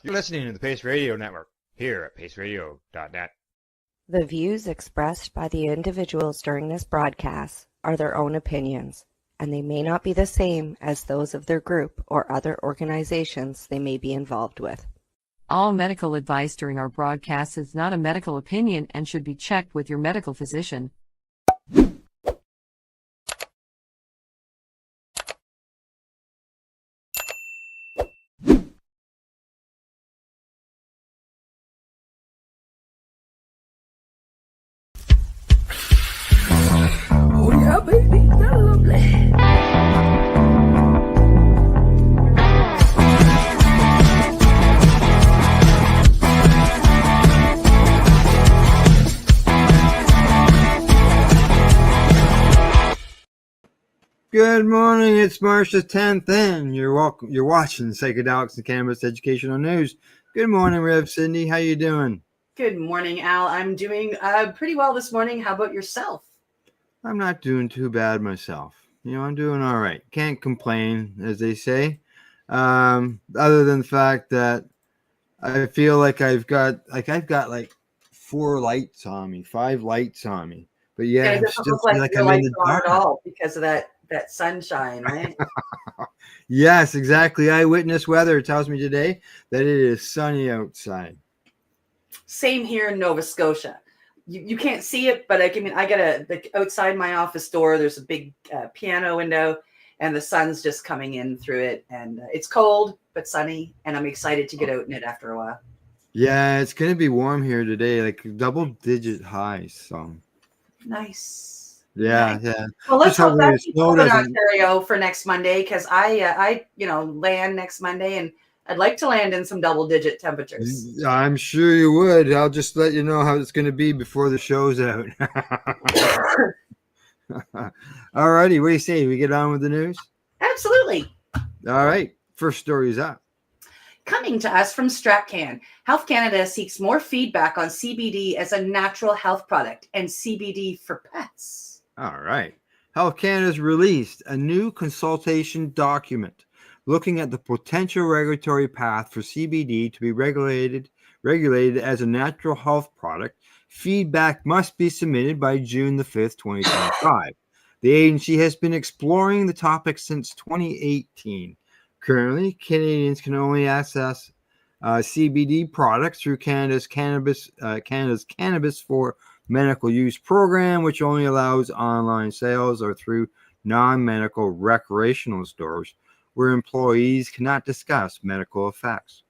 You're listening to the Pace Radio Network here at paceradio.net. The views expressed by the individuals during this broadcast are their own opinions, and they may not be the same as those of their group or other organizations they may be involved with. All medical advice during our broadcast is not a medical opinion and should be checked with your medical physician. Oh yeah, baby, that's lovely. Good morning, it's March the 10th, and you're watching Psychedelics and Cannabis Educational News. Good morning, Rev Cindy. How you doing? Good morning, Al. I'm doing pretty well this morning. How about yourself? I'm not doing too bad myself. I'm doing all right. Can't complain, as they say. Other than the fact that I feel like I've got like 4 lights on me, 5 lights on me. But yeah, it doesn't look like your lights are on at all because of that sunshine, right? Yes, exactly. Eyewitness weather tells me today that it is sunny outside. Same here in Nova Scotia. You can't see it, but I got outside my office door. There's a big piano window, and the sun's just coming in through it. And it's cold but sunny, and I'm excited to get out in it after a while. Yeah, it's gonna be warm here today, like double-digit highs. So nice. Yeah, nice. yeah. Well, let's hope that keeps in Ontario for next Monday, because I land next Monday, and I'd like to land in some double-digit temperatures. I'm sure you would. I'll just let you know how it's going to be before the show's out. All righty. What do you say? We get on with the news? Absolutely. All right. First story is up. Coming to us from StratCan, Health Canada seeks more feedback on CBD as a natural health product and CBD for pets. All right. Health Canada's released a new consultation document looking at the potential regulatory path for CBD to be regulated as a natural health product. Feedback must be submitted by June the 5th, 2025. The agency has been exploring the topic since 2018. Currently, Canadians can only access CBD products through Canada's Cannabis for Medical Use program, which only allows online sales, or through non-medical recreational stores, where employees cannot discuss medical effects.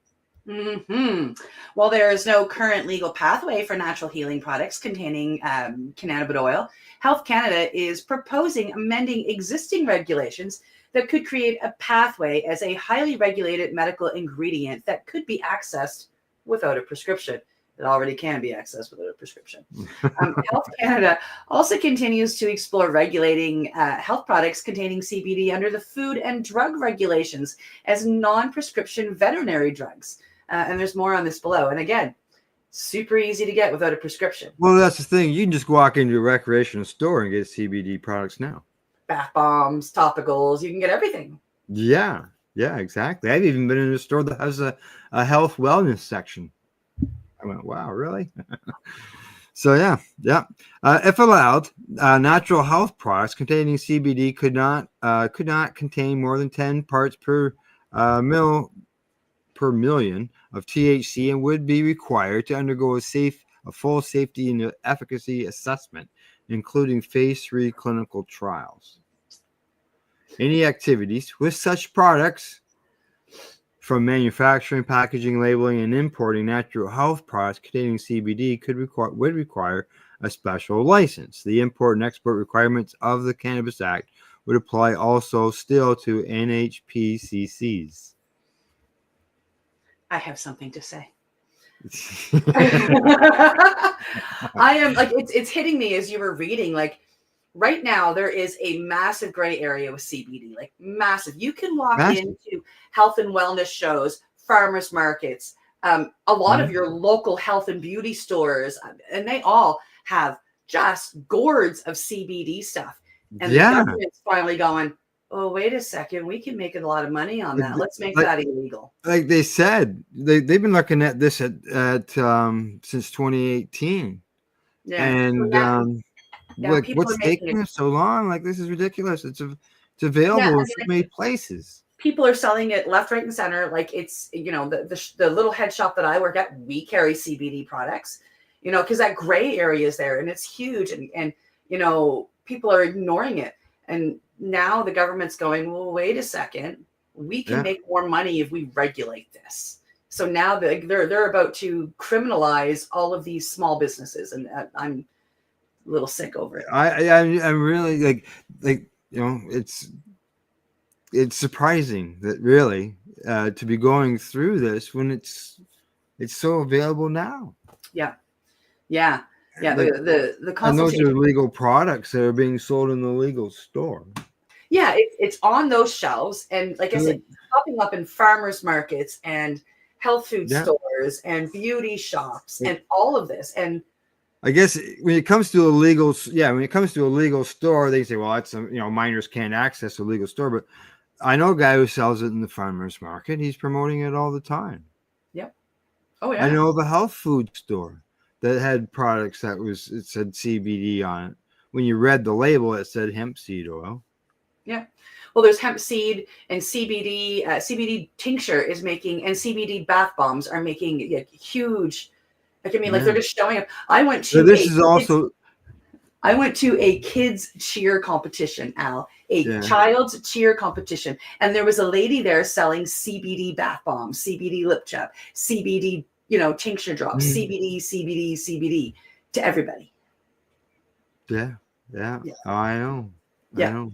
While there is no current legal pathway for natural healing products containing cannabinoid oil, Health Canada is proposing amending existing regulations that could create a pathway as a highly regulated medical ingredient that could be accessed without a prescription. It already can be accessed without a prescription. Health Canada also continues to explore regulating health products containing CBD under the food and drug regulations as non-prescription veterinary drugs. And there's more on this below. And again, super easy to get without a prescription. Well, that's the thing. You can just walk into a recreational store and get CBD products now. Bath bombs, topicals, you can get everything. Yeah, exactly. I've even been in a store that has a health wellness section. I went, wow, really? So, yeah. If allowed, natural health products containing CBD could not contain more than 10 parts per million of THC and would be required to undergo a full safety and efficacy assessment, including phase 3 clinical trials. Any activities with such products, from manufacturing, packaging, labeling, and importing natural health products containing CBD would require a special license. The import and export requirements of the Cannabis Act would apply also still to NHPCCs. I have something to say. I am like, it's hitting me as you were reading, like, right now, there is a massive gray area with CBD, like massive. You can walk into health and wellness shows, farmers markets, a lot of your local health and beauty stores, and they all have just gourds of CBD stuff. And the government's finally going, oh, wait a second, we can make a lot of money on that. Let's make Like- that illegal. Like they said, they've been looking at this at since 2018, Yeah. and Now like people are what's making taking it. them so long? Like this is ridiculous. It's Yeah, available in so many places. people are selling it left, right, and center. Like it's, the little head shop that I work at, we carry CBD products, because that gray area is there and it's huge, and people are ignoring it. And now the government's going, well, wait a second, we can make more money if we regulate this. So now they're about to criminalize all of these small businesses, and I'm a little sick over it. I'm really like it's surprising that really to be going through this when it's so available now. Yeah. Like, The and those consultation. are legal products that are being sold in the legal store. Yeah, it's on those shelves, and like I said, popping up in farmers markets and health food stores and beauty shops and all of this. And I guess when it comes to a legal store, they say, well, it's minors can't access a legal store. But I know a guy who sells it in the farmers market. He's promoting it all the time. Yep. Oh yeah. I know of a health food store that had products it said CBD on it. When you read the label, it said hemp seed oil. Yeah. Well, there's hemp seed and CBD. CBD tincture is making, and CBD bath bombs are making huge. Like, I mean, like they're just showing up. I went to a kids cheer competition, Al, child's cheer competition. And there was a lady there selling CBD bath bombs, CBD lip chap, CBD, tincture drops, CBD to everybody. Yeah. Oh, I know. Yeah. I know.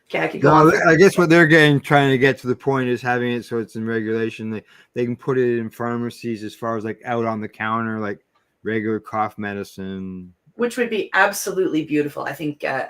Okay, I could go on. I guess what they're trying to get to the point is having it so it's in regulation. They can put it in pharmacies as far as like out on the counter, like regular cough medicine. Which would be absolutely beautiful. I think that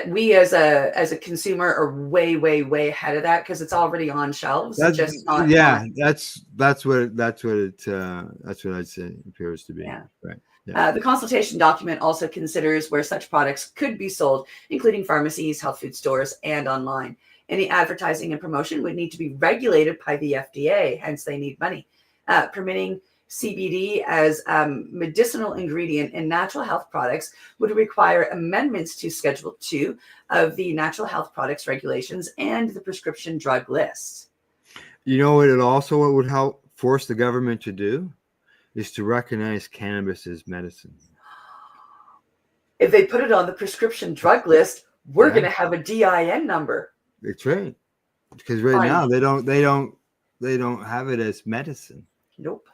we as a consumer are way, way, way ahead of that, because it's already on shelves. That's just not. That's what I'd say it appears to be. Yeah. Right. Yeah. The consultation document also considers where such products could be sold, including pharmacies, health food stores, and online. Any advertising and promotion would need to be regulated by the FDA, hence they need money. Permitting CBD as medicinal ingredient in natural health products would require amendments to Schedule 2 of the Natural Health Products Regulations and the prescription drug list. You know what? What would help force the government to do is to recognize cannabis as medicine. If they put it on the prescription drug list, we're going to have a DIN number. That's right. Because now they don't have it as medicine. Nope.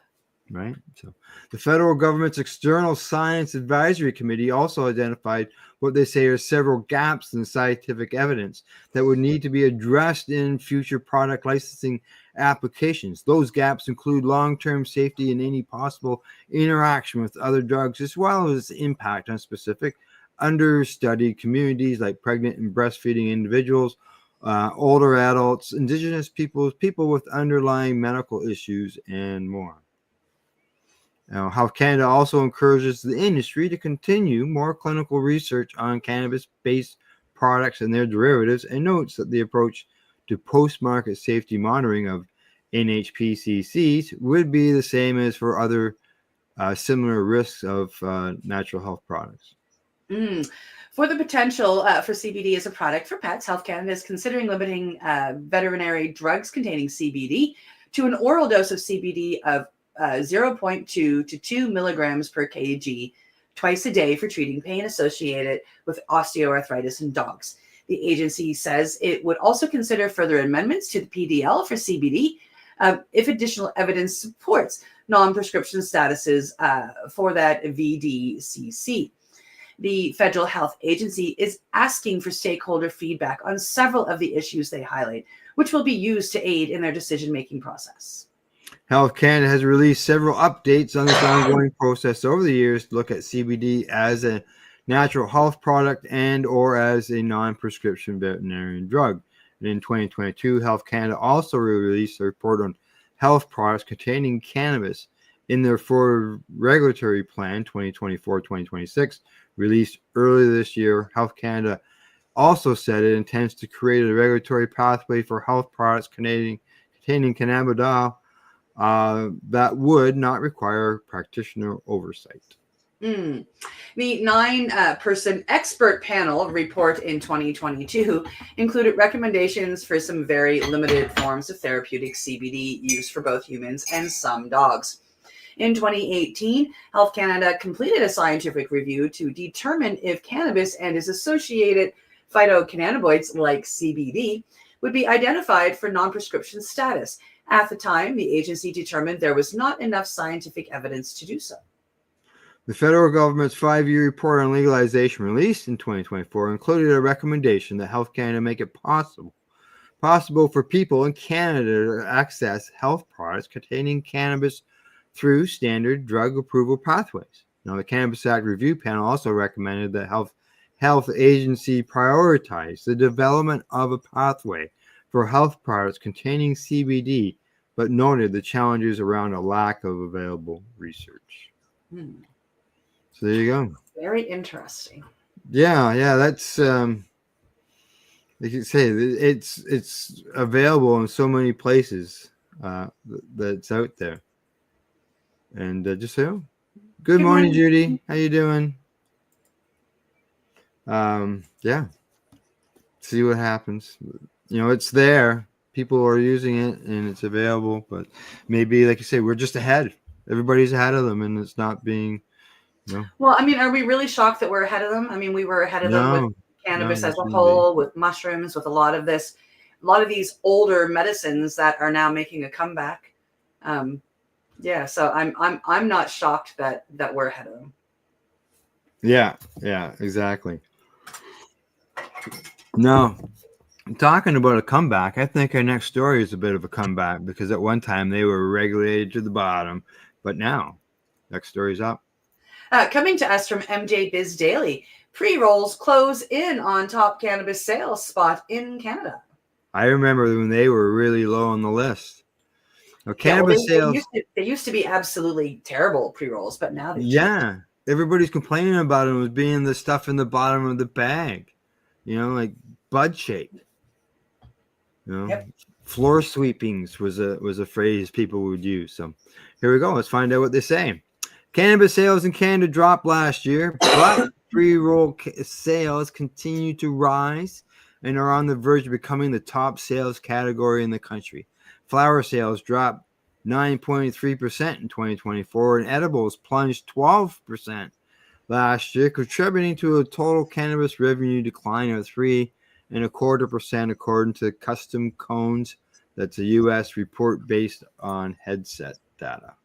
Right. So the federal government's External Science Advisory Committee also identified what they say are several gaps in scientific evidence that would need to be addressed in future product licensing applications. Those gaps include long-term safety and any possible interaction with other drugs, as well as impact on specific understudied communities like pregnant and breastfeeding individuals, older adults, indigenous peoples, people with underlying medical issues, and more. Now, Health Canada also encourages the industry to continue more clinical research on cannabis-based products and their derivatives, and notes that the approach to post-market safety monitoring of NHPCCs would be the same as for other similar risks of natural health products. For the potential for CBD as a product for pets, Health Canada is considering limiting veterinary drugs containing CBD to an oral dose of CBD of 0.2 to 2 milligrams per kg twice a day for treating pain associated with osteoarthritis in dogs. The agency says it would also consider further amendments to the PDL for CBD if additional evidence supports non-prescription statuses for that VDCC. The Federal Health Agency is asking for stakeholder feedback on several of the issues they highlight, which will be used to aid in their decision-making process. Health Canada has released several updates on this ongoing process over the years to look at CBD as a natural health product and or as a non-prescription veterinarian drug. And in 2022, Health Canada also released a report on health products containing cannabis in their forward regulatory plan 2024-2026, released earlier this year. Health Canada also said it intends to create a regulatory pathway for health products containing cannabidiol that would not require practitioner oversight. The 9-person expert panel report in 2022 included recommendations for some very limited forms of therapeutic CBD use for both humans and some dogs. In 2018, Health Canada completed a scientific review to determine if cannabis and its associated phytocannabinoids like CBD would be identified for non-prescription status. At the time, the agency determined there was not enough scientific evidence to do so. The federal government's 5-year report on legalization, released in 2024, included a recommendation that Health Canada make it possible for people in Canada to access health products containing cannabis through standard drug approval pathways. Now, the Cannabis Act Review Panel also recommended that health agency prioritize the development of a pathway for health products containing CBD, but noted the challenges around a lack of available research. So there you go. Very interesting. Yeah, that's like you say, it's available in so many places that's out there. And just say, good morning, Judy. How you doing? Yeah. See what happens. It's there. People are using it and it's available, but maybe, like you say, we're just ahead. Everybody's ahead of them, and it's not being. Well, I mean, are we really shocked that we're ahead of them? I mean, we were ahead of them with cannabis as a whole, with mushrooms, with a lot of these older medicines that are now making a comeback. Yeah, so I'm not shocked that we're ahead of them. Yeah, exactly. No, talking about a comeback, I think our next story is a bit of a comeback, because at one time they were regulated to the bottom, but now next story's up. Coming to us from MJ Biz Daily, pre-rolls close in on top cannabis sales spot in Canada. I remember when they were really low on the list. Now, cannabis sales. They used to be absolutely terrible pre-rolls, but now they everybody's complaining about them as being the stuff in the bottom of the bag, like bud shaped. Floor sweepings was a phrase people would use. So here we go. Let's find out what they say. Cannabis sales in Canada dropped last year, but pre-roll sales continue to rise and are on the verge of becoming the top sales category in the country. Flower sales dropped 9.3% in 2024, and edibles plunged 12% last year, contributing to a total cannabis revenue decline of 3.25%, according to Custom Cones. That's a U.S. report based on headset data.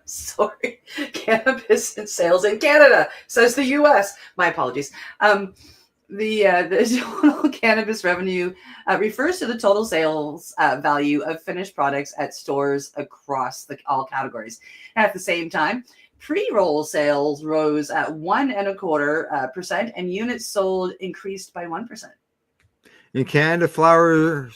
Sorry, cannabis and sales in Canada, says the U.S. My apologies. The total cannabis revenue refers to the total sales value of finished products at stores across all categories. At the same time, pre-roll sales rose at 1.25%, and units sold increased by 1%. In Canada, flower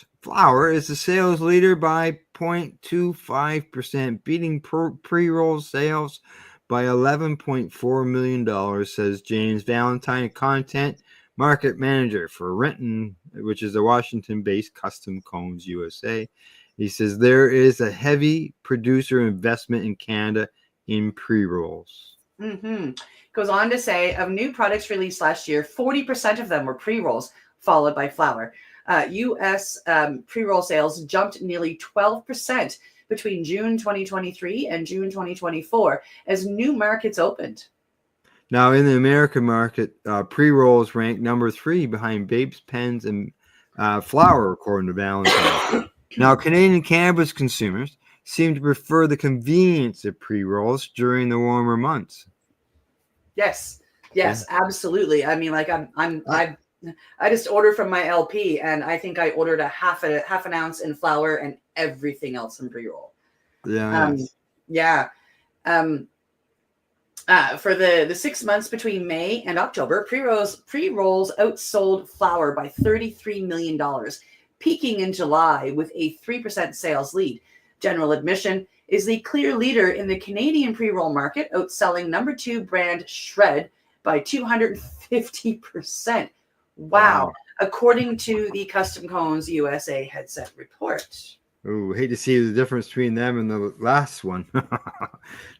is the sales leader by 0.25%, beating pre-roll sales by $11.4 million, says James Valentine, content market manager for Renton, which is a Washington-based Custom Cones USA. He says there is a heavy producer investment in Canada in pre-rolls. Goes on to say, of new products released last year, 40% of them were pre-rolls, followed by flower. U.S. pre-roll sales jumped nearly 12% between June 2023 and June 2024 as new markets opened. Now, in the American market, pre-rolls rank number 3 behind vapes, pens, and flower, according to Valentine. Now, Canadian cannabis consumers seem to prefer the convenience of pre-rolls during the warmer months. Yes, absolutely. I mean, like I just ordered from my LP, and I think I ordered a half an ounce in flower and everything else in pre-roll. For the 6 months between May and October, pre-rolls outsold flower by $33 million, peaking in July with a 3% sales lead. General Admission is the clear leader in the Canadian pre-roll market, outselling number 2 brand Shred by 250%. Wow. According to the Custom Cones USA headset report. Oh, hate to see the difference between them and the last one.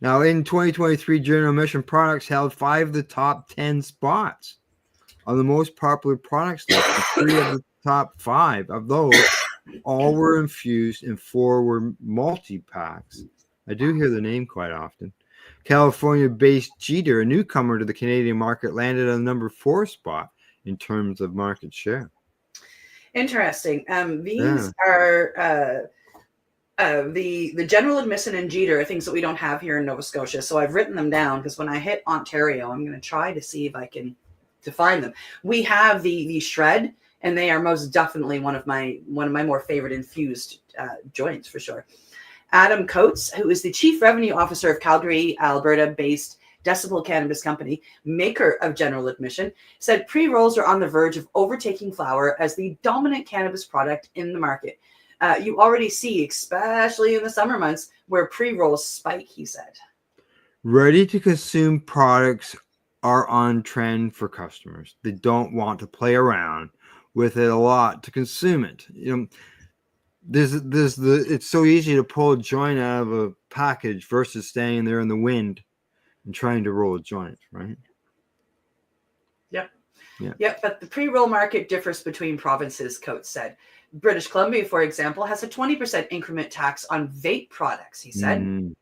Now, in 2023, General Mission products held 5 of the top 10 spots on the most popular products list. 3 of the top 5 of those all were infused and 4 were multi-packs. I do hear the name quite often. California-based Jeter, a newcomer to the Canadian market, landed on the number 4 spot in terms of market share. Interesting. These are the general admission and Jeter are things that we don't have here in Nova Scotia. So I've written them down because when I hit Ontario, I'm going to try to see if I can find them. We have the Shred, and they are most definitely one of my more favorite infused joints for sure. Adam Coates, who is the Chief Revenue Officer of Calgary, Alberta-based Decibel Cannabis Company, maker of General Admission, said pre-rolls are on the verge of overtaking flower as the dominant cannabis product in the market. You already see, especially in the summer months, where pre-rolls spike, he said. Ready-to-consume products are on trend for customers. They don't want to play around with it a lot to consume it. You know, it's so easy to pull a joint out of a package versus staying there in the wind and trying to roll a joint, right? Yep. Yeah. Yep. But the pre-roll market differs between provinces, Coates said. British Columbia, for example, has a 20% increment tax on vape products, he said.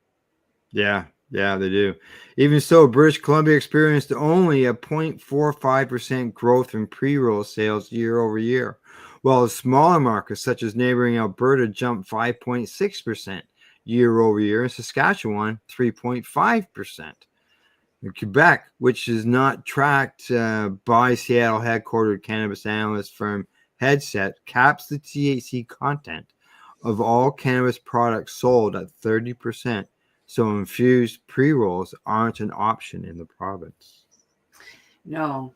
Yeah, they do. Even so, British Columbia experienced only a 0.45% growth in pre-roll sales year over year, while smaller markets such as neighboring Alberta jumped 5.6% year over year, and Saskatchewan 3.5%. Quebec, which is not tracked by Seattle headquartered cannabis analyst firm Headset, caps the THC content of all cannabis products sold at 30%. So infused pre-rolls aren't an option in the province. No.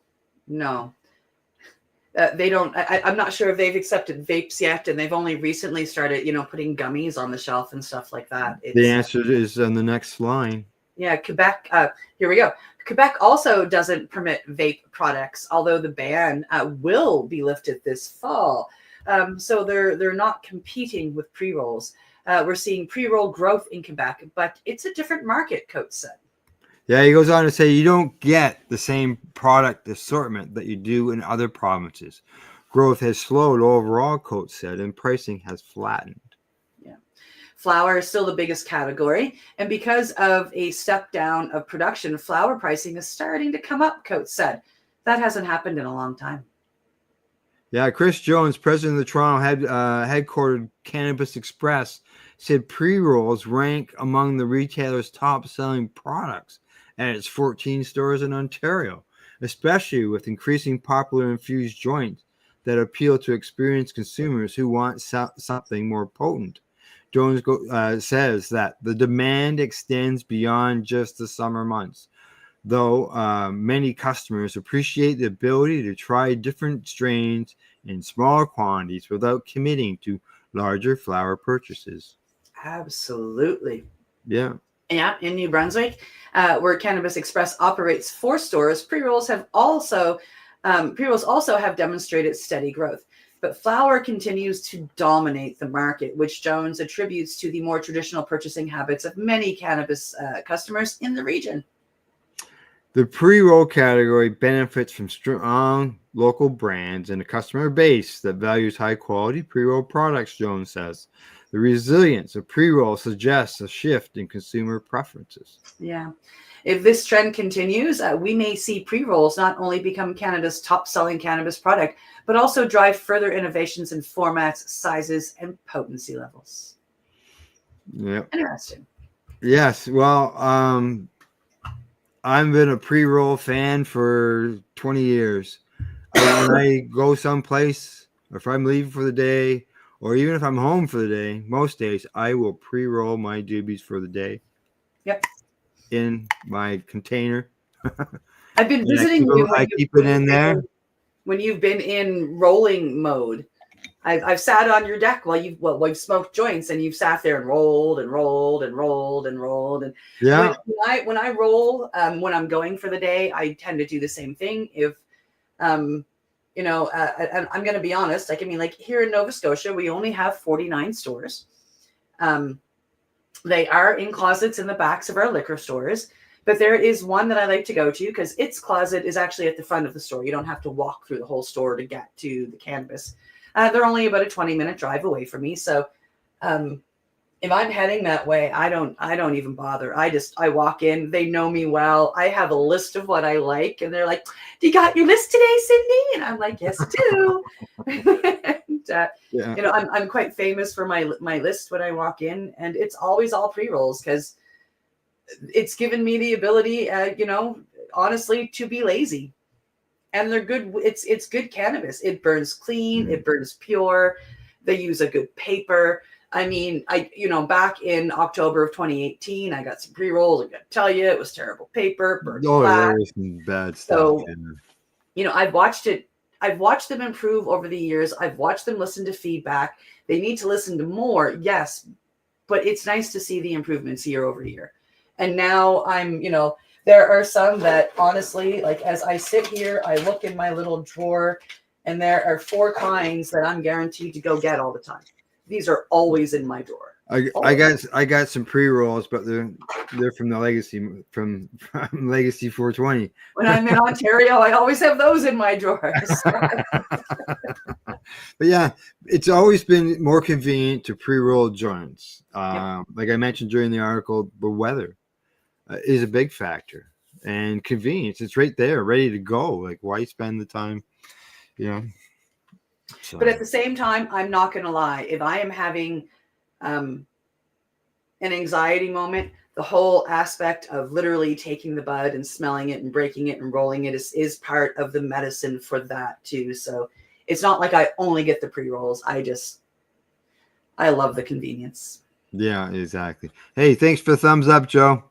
They don't. I'm not sure if they've accepted vapes yet, and they've only recently started, putting gummies on the shelf and stuff like that. The answer is on the next line. Yeah, Quebec. Here we go. Quebec also doesn't permit vape products, although the ban will be lifted this fall. So they're not competing with pre-rolls. We're seeing pre-roll growth in Quebec, but it's a different market, Coates said. Yeah, he goes on to say you don't get the same product assortment that you do in other provinces. Growth has slowed overall, Coates said, and pricing has flattened. Yeah. Flower is still the biggest category, and because of a step down of production, flower pricing is starting to come up, Coates said. That hasn't happened in a long time. Yeah, Chris Jones, president of the Toronto headquartered Cannabis Express, said pre-rolls rank among the retailer's top-selling products at its 14 stores in Ontario, especially with increasing popular infused joints that appeal to experienced consumers who want something more potent. Jones says that the demand extends beyond just the summer months, though many customers appreciate the ability to try different strains in smaller quantities without committing to larger flower purchases. Absolutely. Yeah. Yeah, in New Brunswick, where Cannabis Express operates 4 stores, pre-rolls also have demonstrated steady growth. But flower continues to dominate the market, which Jones attributes to the more traditional purchasing habits of many cannabis customers in the region. The pre-roll category benefits from strong local brands and a customer base that values high-quality pre-roll products, Jones says. The resilience of pre-roll suggests a shift in consumer preferences. Yeah. If this trend continues, we may see pre-rolls not only become Canada's top-selling cannabis product, but also drive further innovations in formats, sizes, and potency levels. Yep. Interesting. Yes. Well, I've been a pre-roll fan for 20 years. When I go someplace, or if I'm leaving for the day, or even if I'm home for the day, most days I will pre-roll my doobies for the day. Yep. In my container. I've been visiting you. I keep it in there. When you've been in rolling mode. I've sat on your deck while we've smoked joints, and you've sat there and rolled and rolled and rolled and rolled. And Yeah. when I roll, when I'm going for the day, I tend to do the same thing. If I'm going to be honest, like, I mean, like here in Nova Scotia, we only have 49 stores. They are in closets in the backs of our liquor stores, but there is one that I like to go to because its closet is actually at the front of the store. You don't have to walk through the whole store to get to the cannabis. They're only about a 20-minute drive away from me. So if I'm heading that way, I don't even bother. I walk in, they know me well. I have a list of what I like. And they're like, "Do you got your list today, Cindy?" And I'm like, "Yes, I do." And, I'm quite famous for my list when I walk in, and it's always all pre-rolls because it's given me the ability, honestly, to be lazy. And they're good. It's good cannabis. It burns clean. It burns pure. They use a good paper. I mean, back in October of 2018, I got some pre-rolls. I got to tell you, it was terrible paper, burnt black. There was some bad stuff. So, I've watched them improve over the years. I've watched them listen to feedback. They need to listen to more, yes, but it's nice to see the improvements year over year. And now there are some that honestly, like as I sit here, I look in my little drawer and there are 4 kinds that I'm guaranteed to go get all the time. These are always in my drawer. I got some pre-rolls, but they're from the Legacy from Legacy 420. When I'm in Ontario, I always have those in my drawers. But yeah, it's always been more convenient to pre-roll joints. Like I mentioned during the article, the weather is a big factor, and convenience. It's right there, ready to go. Like, why spend the time? So. But at the same time, I'm not going to lie. If I am having an anxiety moment, the whole aspect of literally taking the bud and smelling it and breaking it and rolling it is part of the medicine for that too. So it's not like I only get the pre-rolls. I love the convenience. Yeah, exactly. Hey, thanks for the thumbs up, Joe.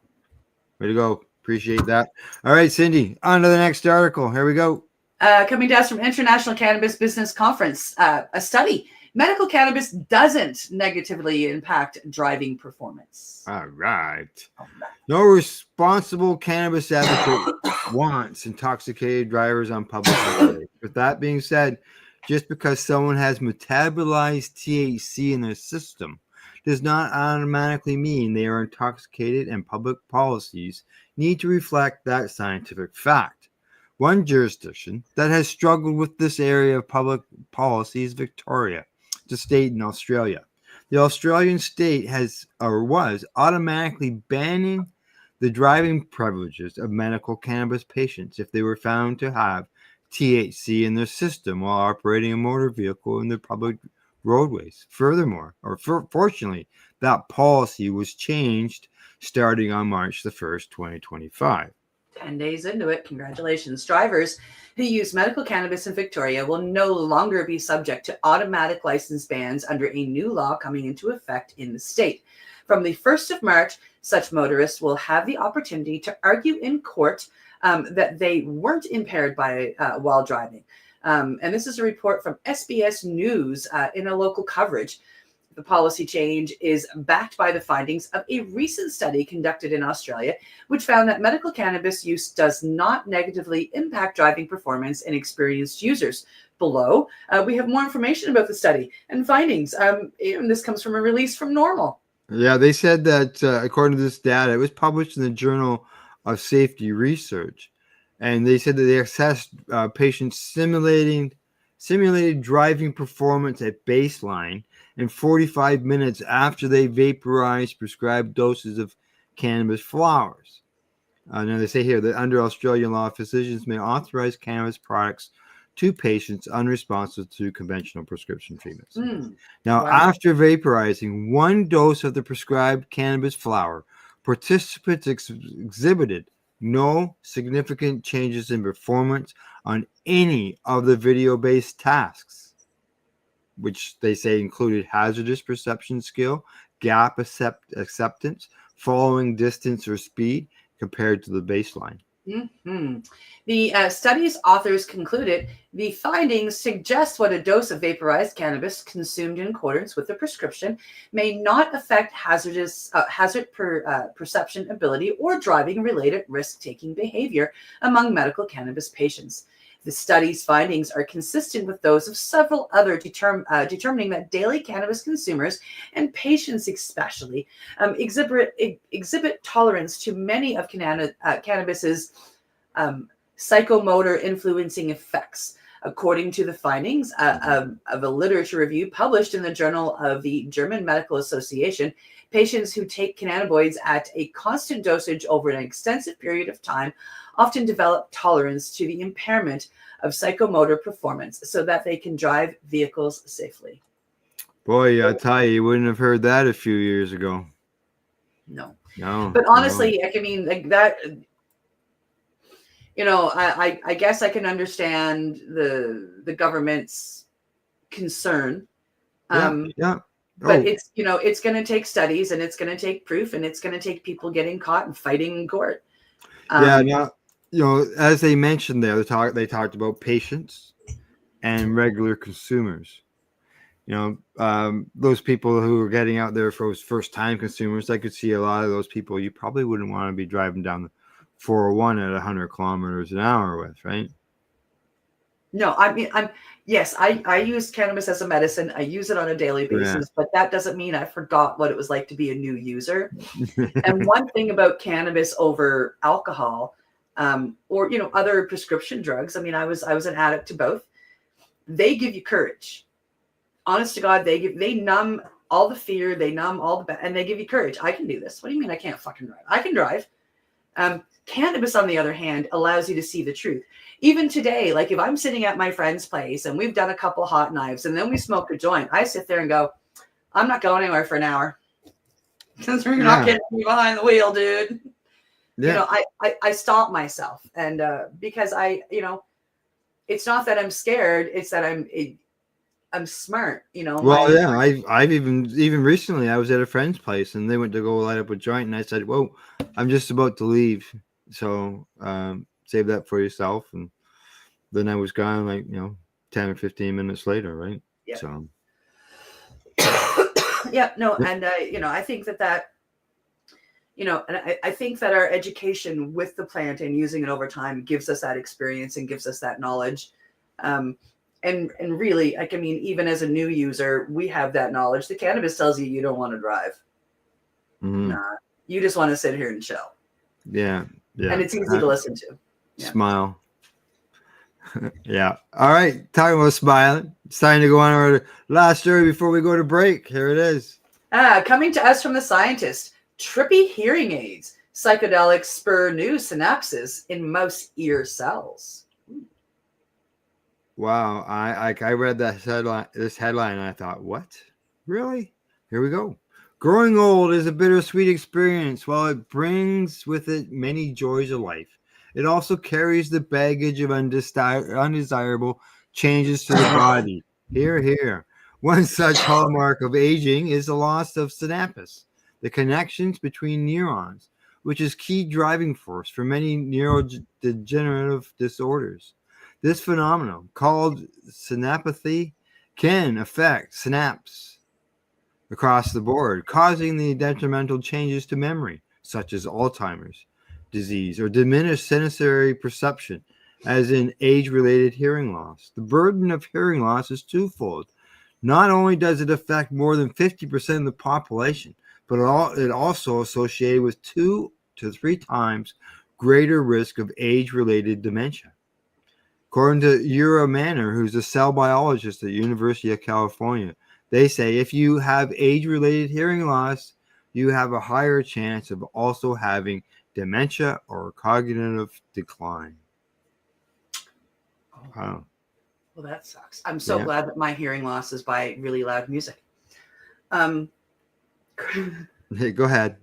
Way to go. Appreciate that. All right, Cindy, on to the next article. Here we go. Coming to us from International Cannabis Business Conference, a study. Medical cannabis doesn't negatively impact driving performance. All right. No responsible cannabis advocate wants intoxicated drivers on public highways. With that being said, just because someone has metabolized THC in their system does not automatically mean they are intoxicated, and public policies need to reflect that scientific fact. One jurisdiction that has struggled with this area of public policy is Victoria, the state in Australia. The Australian state was automatically banning the driving privileges of medical cannabis patients if they were found to have THC in their system while operating a motor vehicle in the public roadways. Fortunately, that policy was changed starting on March the 1st, 2025. 10 days into it, congratulations. Drivers who use medical cannabis in Victoria will no longer be subject to automatic license bans under a new law coming into effect in the state. From the 1st of March, such motorists will have the opportunity to argue in court that they weren't impaired by while driving. And this is a report from SBS News in a local coverage. The policy change is backed by the findings of a recent study conducted in Australia, which found that medical cannabis use does not negatively impact driving performance in experienced users. Below, we have more information about the study and findings. And this comes from a release from Normal. Yeah, they said that according to this data, it was published in the Journal of Safety Research, and they said that they assessed patients' simulated driving performance at baseline and 45 minutes after they vaporized prescribed doses of cannabis flowers. Now they say here that under Australian law, physicians may authorize cannabis products to patients unresponsive to conventional prescription treatments. Now, after vaporizing 1 dose of the prescribed cannabis flower, participants exhibited no significant changes in performance on any of the video-based tasks, which they say included hazardous perception skill, gap acceptance, following distance or speed compared to the baseline. Mhm. The study's authors concluded the findings suggest what a dose of vaporized cannabis consumed in accordance with the prescription may not affect perception ability or driving related risk-taking behavior among medical cannabis patients. The study's findings are consistent with those of several other determining that daily cannabis consumers and patients especially exhibit tolerance to many of cannabis's psychomotor influencing effects. According to the findings of a literature review published in the Journal of the German Medical Association, patients who take cannabinoids at a constant dosage over an extensive period of time often develop tolerance to the impairment of psychomotor performance so that they can drive vehicles safely. Boy, I tell you, you wouldn't have heard that a few years ago. No. No. But honestly, I mean, like that, I guess I can understand the government's concern. Yeah. But it's going to take studies, and it's going to take proof, and it's going to take people getting caught and fighting in court. Now, as they mentioned there, they talked about patients and regular consumers. Those people who are getting out there for first-time consumers, I could see a lot of those people you probably wouldn't want to be driving down the 401 at 100 kilometers an hour with, right? No, I mean, I use cannabis as a medicine. I use it on a daily basis, but that doesn't mean I forgot what it was like to be a new user. And one thing about cannabis over alcohol, or other prescription drugs. I mean, I was an addict to both. They give you courage. Honest to God, they numb all the fear, they numb all and they give you courage. I can do this. What do you mean I can't fucking drive? I can drive. Cannabis, on the other hand, allows you to see the truth. Even today, like if I'm sitting at my friend's place and we've done a couple hot knives and then we smoke a joint, I sit there and go, I'm not going anywhere for an hour. Because you're not getting me behind the wheel, dude. Yeah. I stop myself. And because it's not that I'm scared, it's that I'm smart, Well, I've even recently I was at a friend's place and they went to go light up a joint and I said, "Whoa, I'm just about to leave, so save that for yourself." And then I was gone, 10 or 15 minutes later, right? Yeah. So. Yeah. No, and I think that. And I think that our education with the plant and using it over time gives us that experience and gives us that knowledge. And really, even as a new user, we have that knowledge. The cannabis tells you don't want to drive. Mm-hmm. Nah, you just want to sit here and chill. Yeah. And it's easy to listen to. Yeah. Smile. Yeah. All right. Talking about smiling. It's time to go on our last story before we go to break. Here it is. Coming to us from the scientist. Trippy hearing aids. Psychedelics spur new synapses in mouse ear cells. Wow. I read this headline and I thought, what? Really? Here we go. Growing old is a bittersweet experience. While it brings with it many joys of life, it also carries the baggage of undesirable changes to the body. Hear, hear. One such hallmark of aging is the loss of synapses, the connections between neurons, which is key driving force for many neurodegenerative disorders. This phenomenon, called synaptopathy, can affect synapses across the board, causing the detrimental changes to memory, such as Alzheimer's disease, or diminished sensory perception, as in age-related hearing loss. The burden of hearing loss is twofold. Not only does it affect more than 50% of the population, but it also associated with 2 to 3 times greater risk of age-related dementia. According to Ura Manor, who's a cell biologist at the University of California, they say if you have age-related hearing loss, you have a higher chance of also having dementia or cognitive decline. Wow. Well, that sucks. I'm so glad that my hearing loss is by really loud music. Hey, go ahead.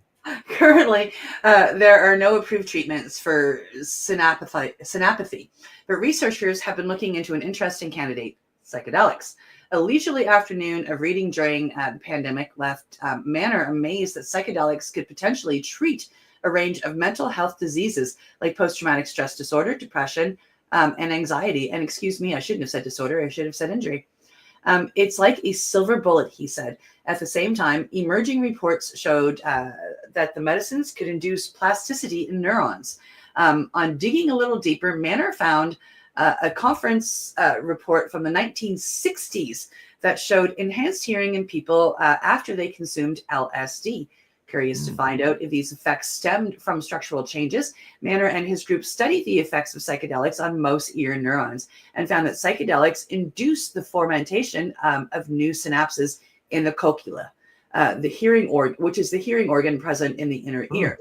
Currently, there are no approved treatments for synaptopathy, but researchers have been looking into an interesting candidate, psychedelics. A leisurely afternoon of reading during the pandemic left Manor amazed that psychedelics could potentially treat a range of mental health diseases like post-traumatic stress disorder, depression, and anxiety. And excuse me, I shouldn't have said disorder. I should have said injury. It's like a silver bullet, he said. At the same time, emerging reports showed that the medicines could induce plasticity in neurons. On digging a little deeper, Manor found a conference report from the 1960s that showed enhanced hearing in people after they consumed LSD. Curious to find out if these effects stemmed from structural changes, Manor and his group studied the effects of psychedelics on mouse ear neurons and found that psychedelics induce the formation of new synapses in the cochlea, the hearing organ, which is the hearing organ present in the inner ear.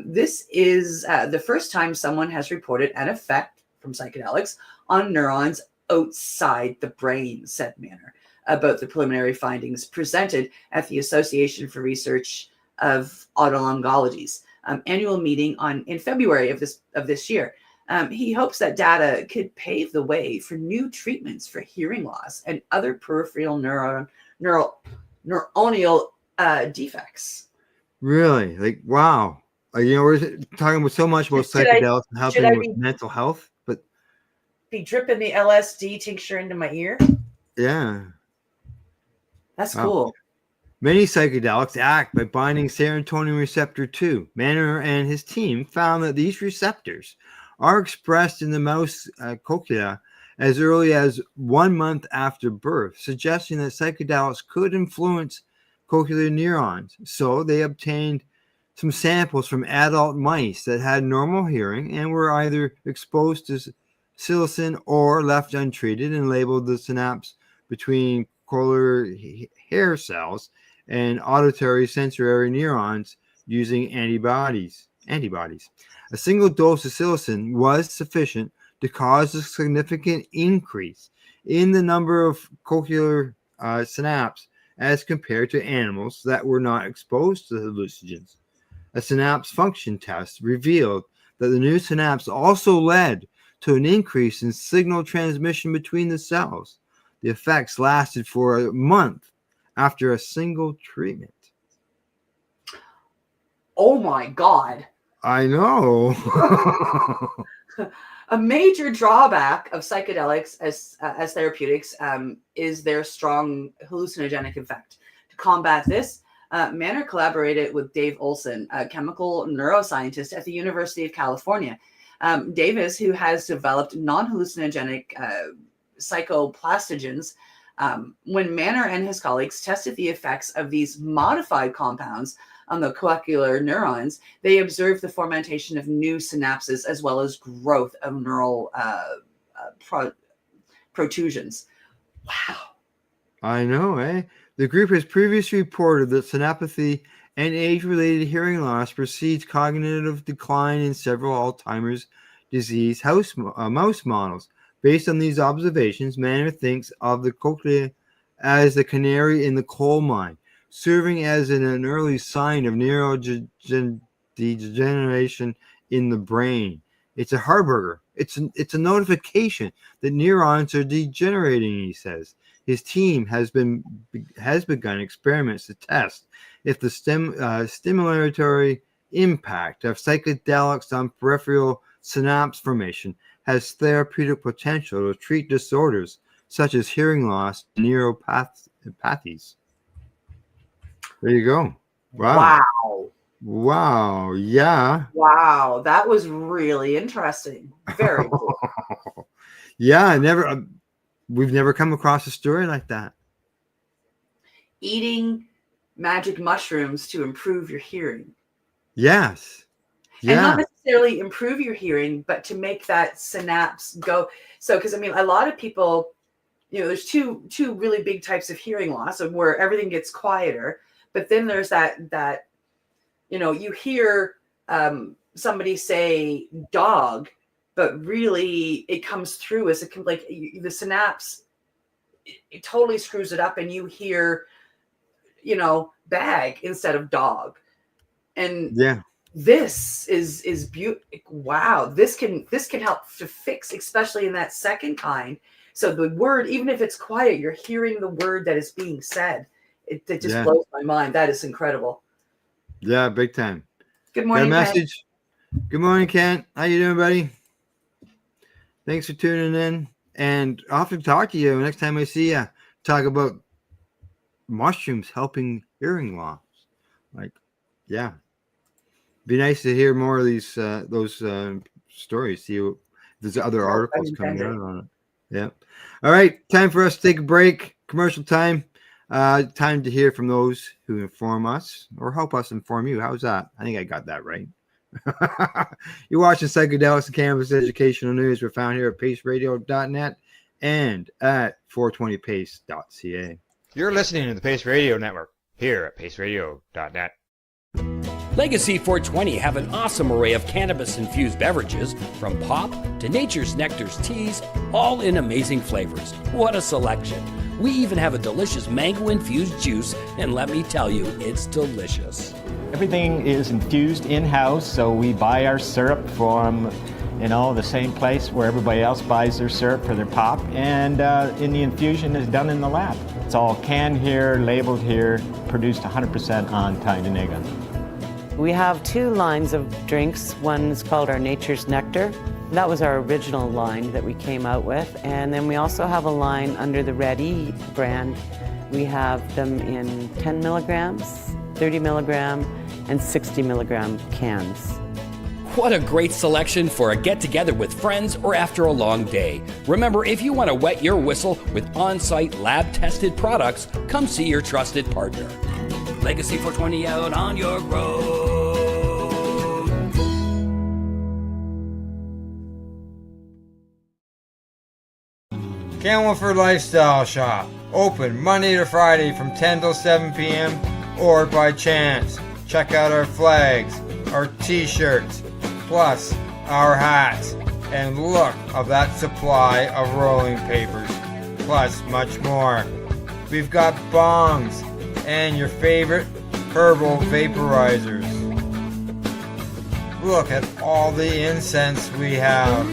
This is the first time someone has reported an effect from psychedelics on neurons outside the brain, said Manor, about the preliminary findings presented at the Association for Research of Otolaryngology's annual meeting in February of this year. He hopes that data could pave the way for new treatments for hearing loss and other peripheral neuronal defects. Really? Like, wow. We're talking about so much about psychedelics and helping with mental health, but be dripping the LSD tincture into my ear? Yeah. That's cool. Many psychedelics act by binding serotonin receptor 2. Manor and his team found that these receptors are expressed in the mouse cochlea as early as 1 month after birth, suggesting that psychedelics could influence cochlear neurons. So they obtained some samples from adult mice that had normal hearing and were either exposed to psilocin or left untreated, and labeled the synapse between cochlear hair cells and auditory sensory neurons using antibodies. A single dose of psilocin was sufficient to cause a significant increase in the number of cochlear synapses as compared to animals that were not exposed to hallucinogens. A synapse function test revealed that the new synapse also led to an increase in signal transmission between the cells. The effects lasted for a month after a single treatment. Oh my God. I know. A major drawback of psychedelics as therapeutics is their strong hallucinogenic effect. To combat this, Manor collaborated with Dave Olson, a chemical neuroscientist at the University of California. Davis, who has developed non-hallucinogenic psychoplastogens, when Manor and his colleagues tested the effects of these modified compounds on the cochlear neurons, they observed the formation of new synapses as well as growth of neural protrusions. Wow. I know, eh? The group has previously reported that synaptopathy and age-related hearing loss precedes cognitive decline in several Alzheimer's disease mouse models. Based on these observations, Manor thinks of the cochlea as the canary in the coal mine, serving as an early sign of neurodegeneration in the brain. It's a harbinger. It's a notification that neurons are degenerating, he says. His team has begun experiments to test if the stimulatory impact of psychedelics on peripheral synapse formation has therapeutic potential to treat disorders such as hearing loss and neuropathies. There you go. Wow. Yeah. Wow. That was really interesting. Very cool. Yeah. We've never come across a story like that. Eating magic mushrooms to improve your hearing. Yes. Yeah. And not necessarily improve your hearing, but to make that synapse go. So, because I mean, a lot of people, there's two really big types of hearing loss, and where everything gets quieter. But then there's that you hear somebody say dog, but really it comes through as the synapse, it totally screws it up, and you hear, bag instead of dog. And yeah, this is beautiful. Wow, this can help to fix, especially in that second kind. So the word, even if it's quiet, you're hearing the word that is being said. It just blows my mind. That is incredible. Yeah, big time. Good Got a morning, Ken. message. Good morning, Kent. How you doing, buddy? Thanks for tuning in. And I'll have to talk to you next time I see you. Talk about mushrooms helping hearing loss. Like, yeah. Be nice to hear more of these those stories. See if there's other articles coming out on it. Yeah. All right. Time for us to take a break. Commercial time. Time to hear from those who inform us or help us inform you. How's that? I think I got that right. You're watching Psychedelics and Cannabis Educational News. We're found here at paceradio.net and at 420pace.ca. You're listening to the Pace Radio Network here at paceradio.net. Legacy 420 have an awesome array of cannabis-infused beverages, from pop to Nature's Nectar's teas, all in amazing flavors. What a selection! We even have a delicious mango-infused juice, and let me tell you, it's delicious. Everything is infused in-house, so we buy our syrup from, the same place where everybody else buys their syrup for their pop, and the infusion is done in the lab. It's all canned here, labeled here, produced 100% on Tyndonega. We have 2 lines of drinks. One's called our Nature's Nectar. That was our original line that we came out with. And then we also have a line under the Red E brand. We have them in 10 milligrams, 30 milligram, and 60 milligram cans. What a great selection for a get-together with friends or after a long day. Remember, if you want to wet your whistle with on-site lab-tested products, come see your trusted partner. Legacy 420 out on your road. Campbellford Lifestyle Shop. Open Monday to Friday from 10 till 7 p.m. or by chance. Check out our flags, our t-shirts, plus our hats, and look of that supply of rolling papers, plus much more. We've got bongs and your favorite herbal vaporizers. Look at all the incense we have,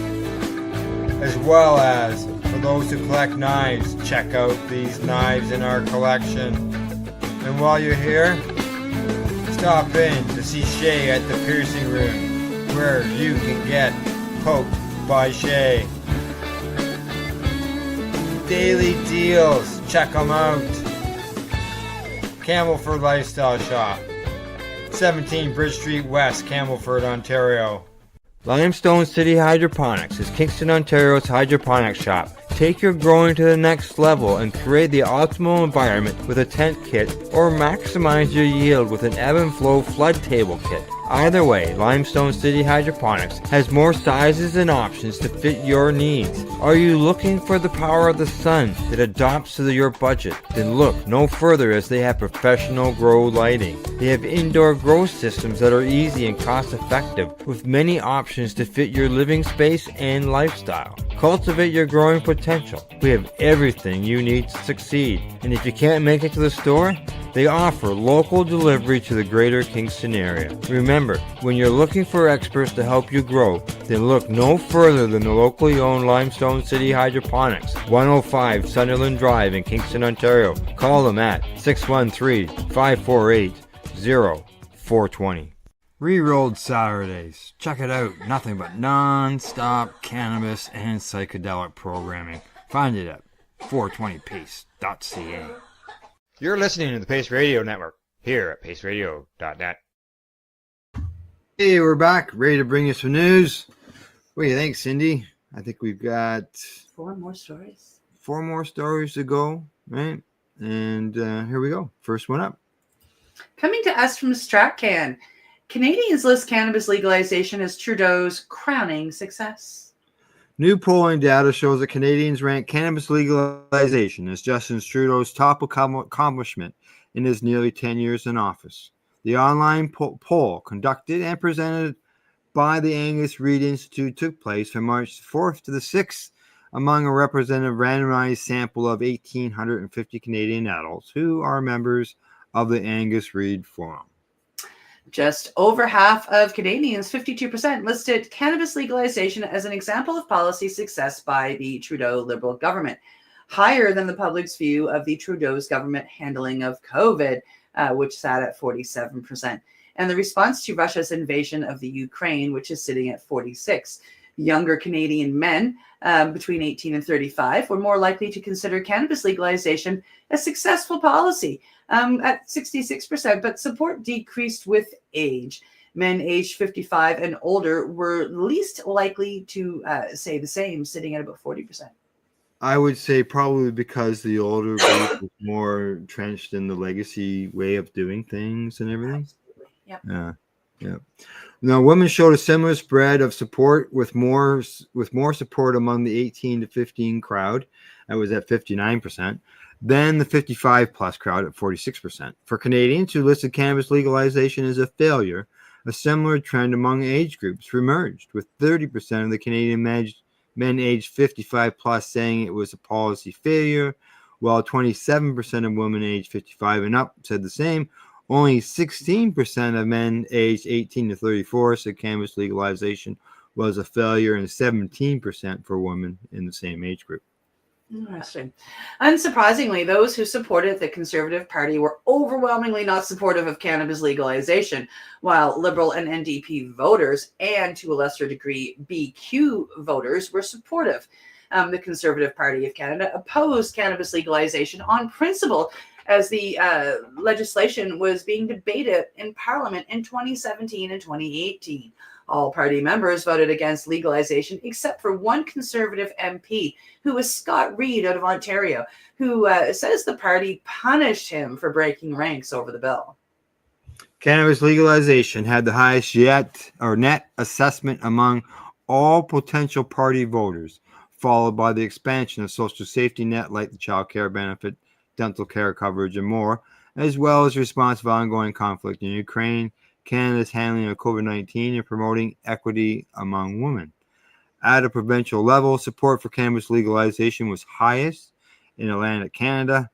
as well as for those who collect knives, check out these knives in our collection. And while you're here, stop in to see Shay at the piercing room, where you can get poked by Shay. Daily deals, check them out. Campbellford Lifestyle Shop, 17 Bridge Street West, Campbellford, Ontario. Limestone City Hydroponics is Kingston, Ontario's hydroponics shop. Take your growing to the next level and create the optimal environment with a tent kit, or maximize your yield with an ebb and flow flood table kit. Either way, Limestone City Hydroponics has more sizes and options to fit your needs. Are you looking for the power of the sun that adapts to your budget? Then look no further, as they have professional grow lighting. They have indoor grow systems that are easy and cost effective, with many options to fit your living space and lifestyle. Cultivate your growing potential. We have everything you need to succeed. And if you can't make it to the store, they offer local delivery to the greater Kingston area. Remember, when you're looking for experts to help you grow, then look no further than the locally owned Limestone City Hydroponics, 105 Sunderland Drive in Kingston, Ontario. Call them at 613-548-0420. Rerolled Saturdays. Check it out. Nothing but non-stop cannabis and psychedelic programming. Find it at 420pace.ca. You're listening to the Pace Radio Network here at paceradio.net. Hey, we're back, ready to bring you some news. What do you think, Cindy? I think we've got 4 more stories. 4 more stories to go, right? And here we go. First one up. Coming to us from StratCan, Canadians list cannabis legalization as Trudeau's crowning success. New polling data shows that Canadians rank cannabis legalization as Justin Trudeau's top accomplishment in his nearly 10 years in office. The online poll conducted and presented by the Angus Reid Institute took place from March 4th to the 6th among a representative randomized sample of 1,850 Canadian adults who are members of the Angus Reid Forum. Just over half of Canadians, 52%, listed cannabis legalization as an example of policy success by the Trudeau Liberal government, higher than the public's view of the Trudeau's government handling of COVID, which sat at 47%. and the response to Russia's invasion of the Ukraine, which is sitting at 46. Younger Canadian men between 18 and 35 were more likely to consider cannabis legalization a successful policy at 66%, but support decreased with age. Men aged 55 and older were least likely to say the same, sitting at about 40%. I would say probably because the older group was more entrenched in the legacy way of doing things and everything. Absolutely. Yep. Yeah. Now, women showed a similar spread of support with more support among the 18 to 15 crowd. That was at 59%. Then the 55 plus crowd at 46%. For Canadians who listed cannabis legalization as a failure, a similar trend among age groups emerged, with 30% of the Canadian men aged 55 plus saying it was a policy failure, while 27% of women aged 55 and up said the same. Only 16% of men aged 18 to 34 said cannabis legalization was a failure, and 17% for women in the same age group. Interesting. Unsurprisingly, those who supported the Conservative Party were overwhelmingly not supportive of cannabis legalization, while Liberal and NDP voters, and to a lesser degree BQ voters, were supportive. The Conservative Party of Canada opposed cannabis legalization on principle as the legislation was being debated in Parliament in 2017 and 2018. All party members voted against legalization except for one Conservative MP, who was Scott Reid out of Ontario, who says the party punished him for breaking ranks over the bill. Cannabis legalization had the highest net assessment among all potential party voters, followed by the expansion of social safety net like the child care benefit, dental care coverage, and more, as well as response to ongoing conflict in Ukraine, Canada's handling of COVID-19, and promoting equity among women. At a provincial level, support for cannabis legalization was highest in Atlantic Canada,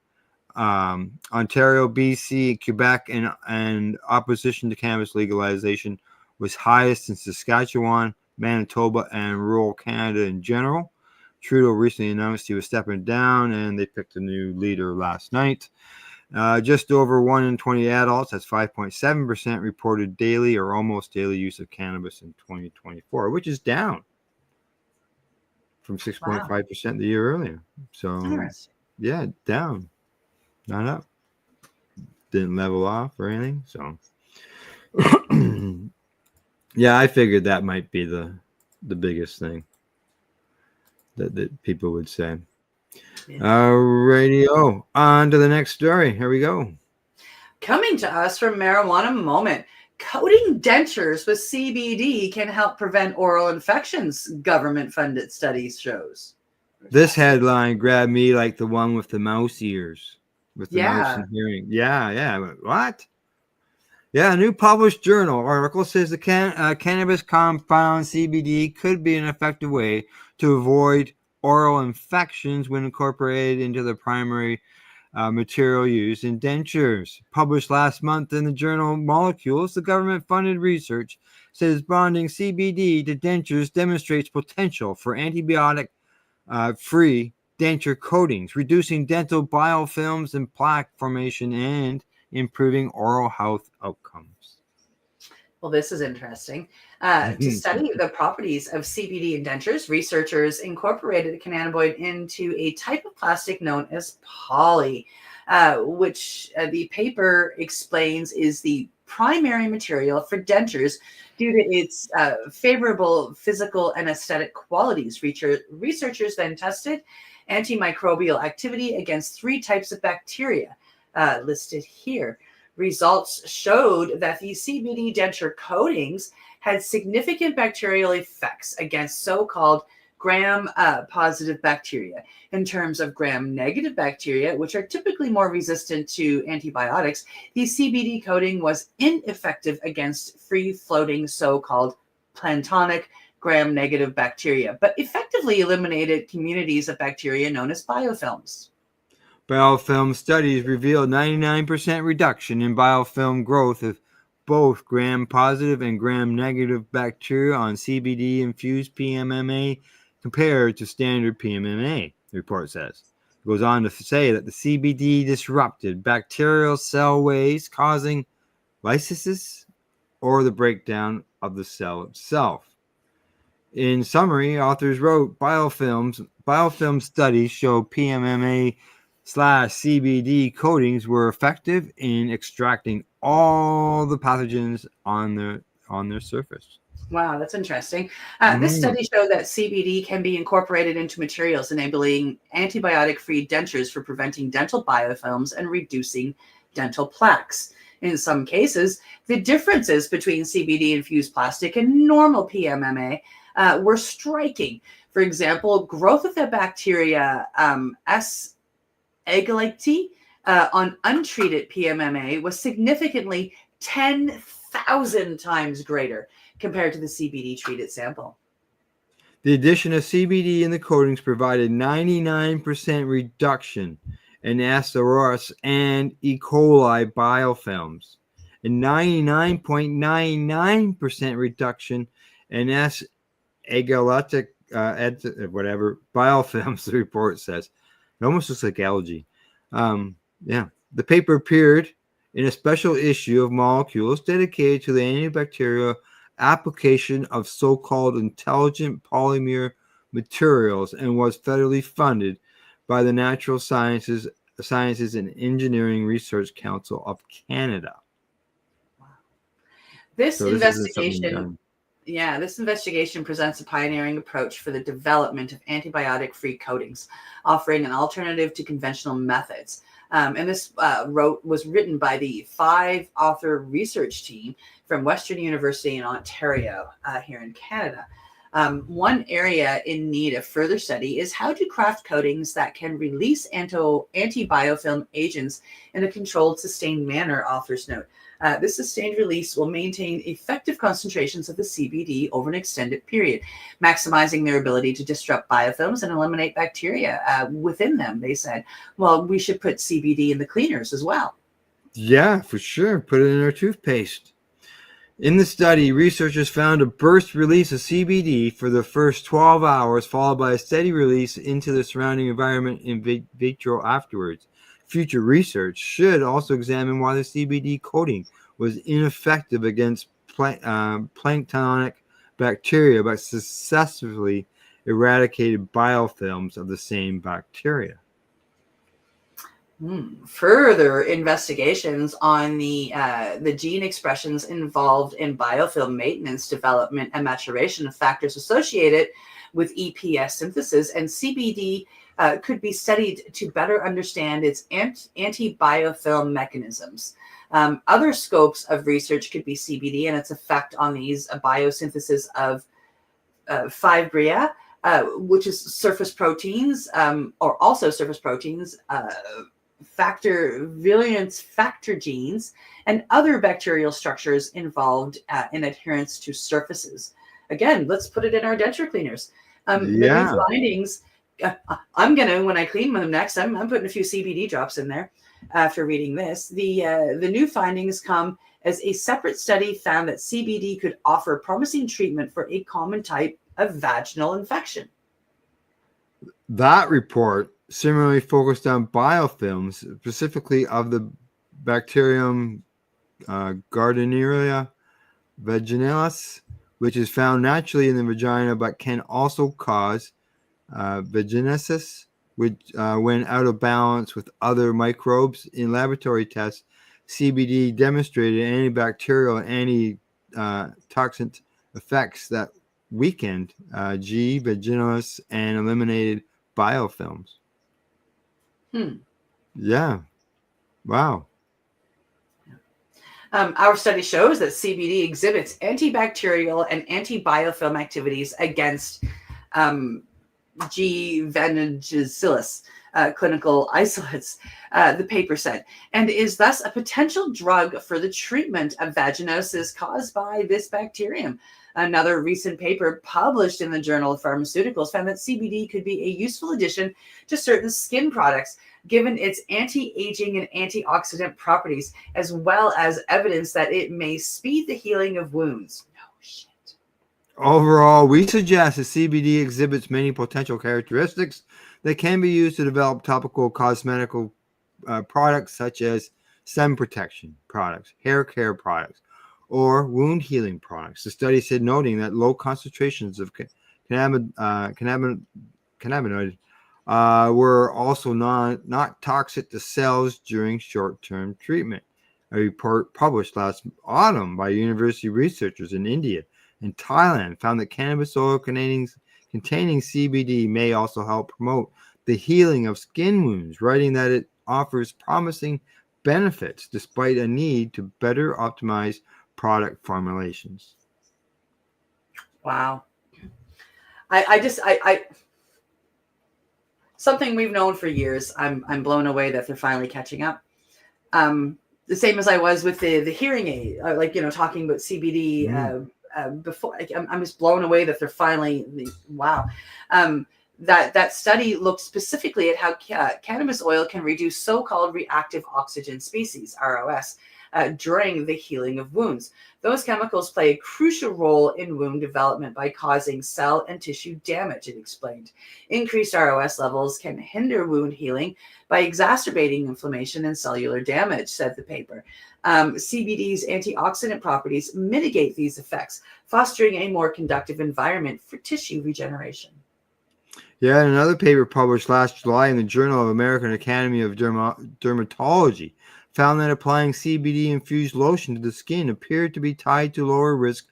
Ontario, BC, Quebec, and opposition to cannabis legalization was highest in Saskatchewan, Manitoba, and rural Canada in general. Trudeau recently announced he was stepping down, and they picked a new leader last night. Just over 1 in 20 adults, that's 5.7%, reported daily or almost daily use of cannabis in 2024, which is down from 6.5% the year earlier. So, yeah, down, not up. Didn't level off or anything. So, yeah, I figured that might be the biggest thing that people would say. Radio. On to the next story. Here we go. Coming to us from Marijuana Moment. Coating dentures with CBD can help prevent oral infections, government-funded studies shows. This headline grabbed me like the one with the mouse ears. With the mouse and hearing. Yeah. What? Yeah, a new published journal article says the cannabis compound CBD could be an effective way to avoid oral infections when incorporated into the primary material used in dentures. Published last month in the journal Molecules, the government-funded research says bonding CBD to dentures demonstrates potential for antibiotic-free denture coatings, reducing dental biofilms and plaque formation, and improving oral health outcomes. Well, this is interesting. To study the properties of CBD in dentures, researchers incorporated the cannabinoid into a type of plastic known as poly, which the paper explains is the primary material for dentures due to its favorable physical and aesthetic qualities. Researchers then tested antimicrobial activity against 3 types of bacteria listed here. Results showed that the CBD denture coatings had significant bacterial effects against so-called gram-positive bacteria. In terms of gram-negative bacteria, which are typically more resistant to antibiotics, the CBD coating was ineffective against free-floating so-called planktonic gram-negative bacteria, but effectively eliminated communities of bacteria known as biofilms. Biofilm studies revealed 99% reduction in biofilm growth of both gram-positive and gram-negative bacteria on CBD-infused PMMA compared to standard PMMA, the report says. It goes on to say that the CBD disrupted bacterial cell ways, causing lysis or the breakdown of the cell itself. In summary, authors wrote biofilm studies show PMMA/CBD coatings were effective in extracting all the pathogens on their surface. Wow, that's interesting. This study showed that CBD can be incorporated into materials, enabling antibiotic-free dentures for preventing dental biofilms and reducing dental plaques. In some cases, the differences between CBD-infused plastic and normal PMMA were striking. For example, growth of the bacteria S. agalacti on untreated PMMA was significantly 10,000 times greater compared to the CBD treated sample. The addition of CBD in the coatings provided 99% reduction in Asteroris and E. coli biofilms, and 99.99% reduction in S. agalactic biofilms, the report says. It almost looks like algae. The paper appeared in a special issue of Molecules dedicated to the antibacterial application of so-called intelligent polymer materials and was federally funded by the Natural Sciences and Engineering Research Council of Canada. Wow. This investigation presents a pioneering approach for the development of antibiotic-free coatings, offering an alternative to conventional methods. And this was written by the 5-author research team from Western University in Ontario here in Canada. One area in need of further study is how to craft coatings that can release anti-biofilm agents in a controlled, sustained manner, authors note. This sustained release will maintain effective concentrations of the CBD over an extended period, maximizing their ability to disrupt biofilms and eliminate bacteria within them, they said. Well, we should put CBD in the cleaners as well. Yeah, for sure. Put it in our toothpaste. In the study, researchers found a burst release of CBD for the first 12 hours, followed by a steady release into the surrounding environment in vitro afterwards. Future research should also examine why the CBD coating was ineffective against planktonic bacteria, but successfully eradicated biofilms of the same bacteria. Further investigations on the gene expressions involved in biofilm maintenance, development, and maturation of factors associated with EPS synthesis and CBD could be studied to better understand its anti-biofilm mechanisms. Other scopes of research could be CBD and its effect on these biosynthesis of fibria, which is surface proteins, or also surface proteins, virulence factor genes, and other bacterial structures involved in adherence to surfaces. Again, let's put it in our denture cleaners. The new findings, when I clean them next, I'm putting a few CBD drops in there after reading this. The new findings come as a separate study found that CBD could offer promising treatment for a common type of vaginal infection. That report similarly focused on biofilms, specifically of the bacterium Gardnerella vaginalis, which is found naturally in the vagina but can also cause vaginosis, which when out of balance with other microbes. In laboratory tests, CBD demonstrated antibacterial and antitoxin effects that weakened G. vaginalis and eliminated biofilms. Yeah. Wow. Our study shows that CBD exhibits antibacterial and antibiofilm activities against G. vaginicillus clinical isolates, the paper said, and is thus a potential drug for the treatment of vaginosis caused by this bacterium. Another recent paper published in the Journal of Pharmaceuticals found that CBD could be a useful addition to certain skin products, given its anti-aging and antioxidant properties, as well as evidence that it may speed the healing of wounds. No shit. Overall, we suggest that CBD exhibits many potential characteristics that can be used to develop topical cosmetical products such as sun protection products, hair care products, or wound healing products. The study said, noting that low concentrations of cannabinoid were also not toxic to cells during short-term treatment. A report published last autumn by university researchers in India and Thailand found that cannabis oil containing CBD may also help promote the healing of skin wounds, writing that it offers promising benefits despite a need to better optimize product formulations. Wow. I something we've known for years. I'm blown away that they're finally catching up. The same as I was with the hearing aid, talking about CBD before. I'm just blown away that they're finally, wow. That study looked specifically at how cannabis oil can reduce so-called reactive oxygen species, ROS, during the healing of wounds. Those chemicals play a crucial role in wound development by causing cell and tissue damage, it explained. Increased ROS levels can hinder wound healing by exacerbating inflammation and cellular damage, said the paper. CBD's antioxidant properties mitigate these effects, fostering a more conducive environment for tissue regeneration. Yeah, and another paper published last July in the Journal of American Academy of Dermatology found that applying CBD-infused lotion to the skin appeared to be tied to lower risk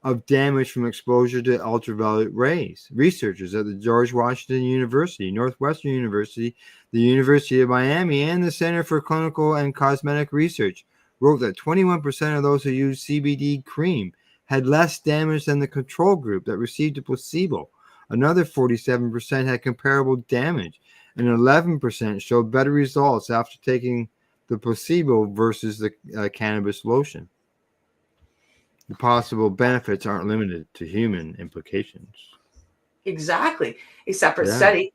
of damage from exposure to ultraviolet rays. Researchers at the George Washington University, Northwestern University, the University of Miami, and the Center for Clinical and Cosmetic Research wrote that 21% of those who used CBD cream had less damage than the control group that received a placebo. Another 47% had comparable damage, and 11% showed better results after taking the placebo versus the cannabis lotion. The possible benefits aren't limited to human implications. Exactly. A separate study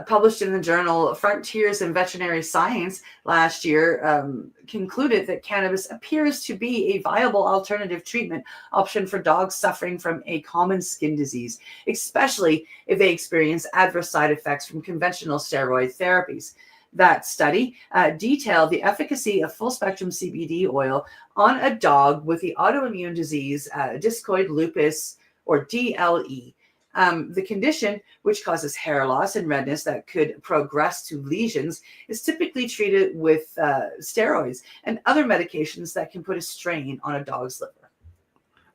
published in the journal Frontiers in Veterinary Science last year concluded that cannabis appears to be a viable alternative treatment option for dogs suffering from a common skin disease, especially if they experience adverse side effects from conventional steroid therapies. That study detailed the efficacy of full-spectrum CBD oil on a dog with the autoimmune disease discoid lupus, or DLE. The condition, which causes hair loss and redness that could progress to lesions, is typically treated with steroids and other medications that can put a strain on a dog's liver.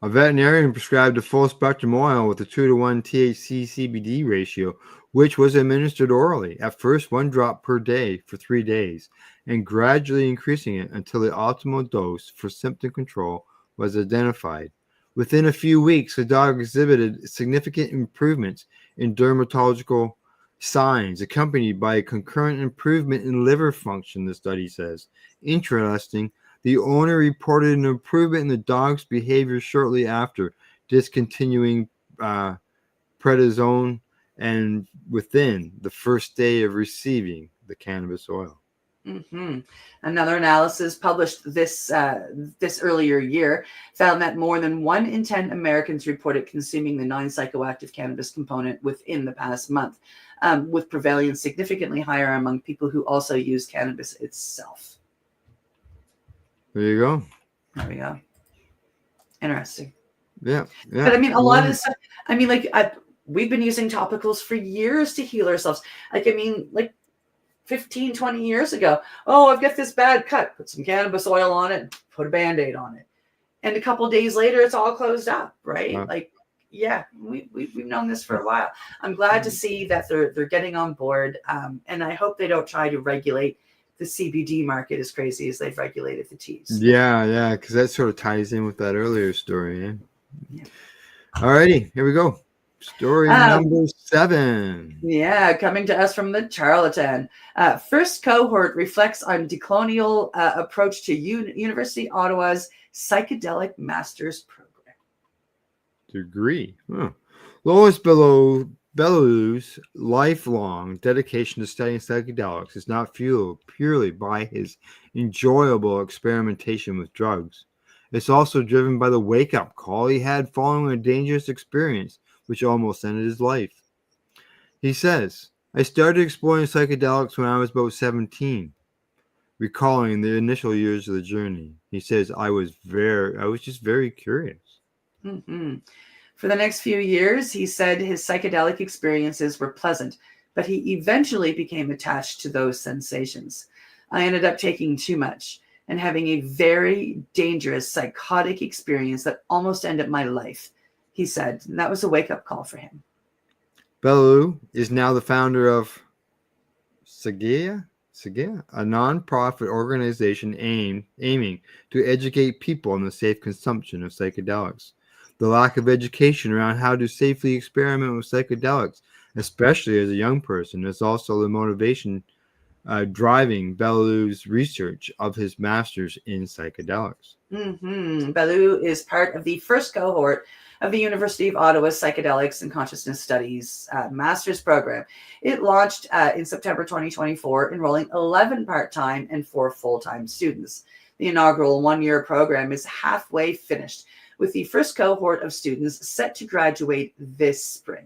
A veterinarian prescribed a full-spectrum oil with a 2-to-1 THC-CBD ratio, which was administered orally, at first 1 drop per day for 3 days, and gradually increasing it until the optimal dose for symptom control was identified. Within a few weeks, the dog exhibited significant improvements in dermatological signs, accompanied by a concurrent improvement in liver function, the study says. Interesting, the owner reported an improvement in the dog's behavior shortly after discontinuing prednisone and within the first day of receiving the cannabis oil. Mm-hmm. Another analysis published this earlier year found that more than 1 in 10 Americans reported consuming the non-psychoactive cannabis component within the past month, with prevalence significantly higher among people who also use cannabis itself. There you go. There we go. Interesting. Yeah. But I mean, a lot of this stuff, I mean, we've been using topicals for years to heal ourselves. 15, 20 years ago, I've got this bad cut, put some cannabis oil on it, put a Band-Aid on it. And a couple of days later, it's all closed up, right? We've known this for a while. I'm glad to see that they're getting on board. And I hope they don't try to regulate the CBD market as crazy as they've regulated the teas. Yeah, because that sort of ties in with that earlier story. Yeah. All righty, here we go. Story number 7. Yeah, coming to us from the Charlatan. First cohort reflects on decolonial approach to University Ottawa's psychedelic master's program. Degree. Lois Bellew's lifelong dedication to studying psychedelics is not fueled purely by his enjoyable experimentation with drugs. It's also driven by the wake-up call he had following a dangerous experience which almost ended his life. He says, I started exploring psychedelics when I was about 17. recalling the initial years of the journey. He says, I was just very curious. Mhm. For the next few years, he said his psychedelic experiences were pleasant, but he eventually became attached to those sensations. I ended up taking too much and having a very dangerous psychotic experience that almost ended my life, he said. And that was a wake-up call for him. Bellew is now the founder of Sagea, a non-profit organization aiming to educate people on the safe consumption of psychedelics. The lack of education around how to safely experiment with psychedelics, especially as a young person, is also the motivation driving Bellew's research of his master's in psychedelics. Bellew is part of the first cohort of the University of Ottawa's Psychedelics and Consciousness Studies master's program. It launched in September 2024, enrolling 11 part-time and 4 full-time students. The inaugural one-year program is halfway finished, with the first cohort of students set to graduate this spring.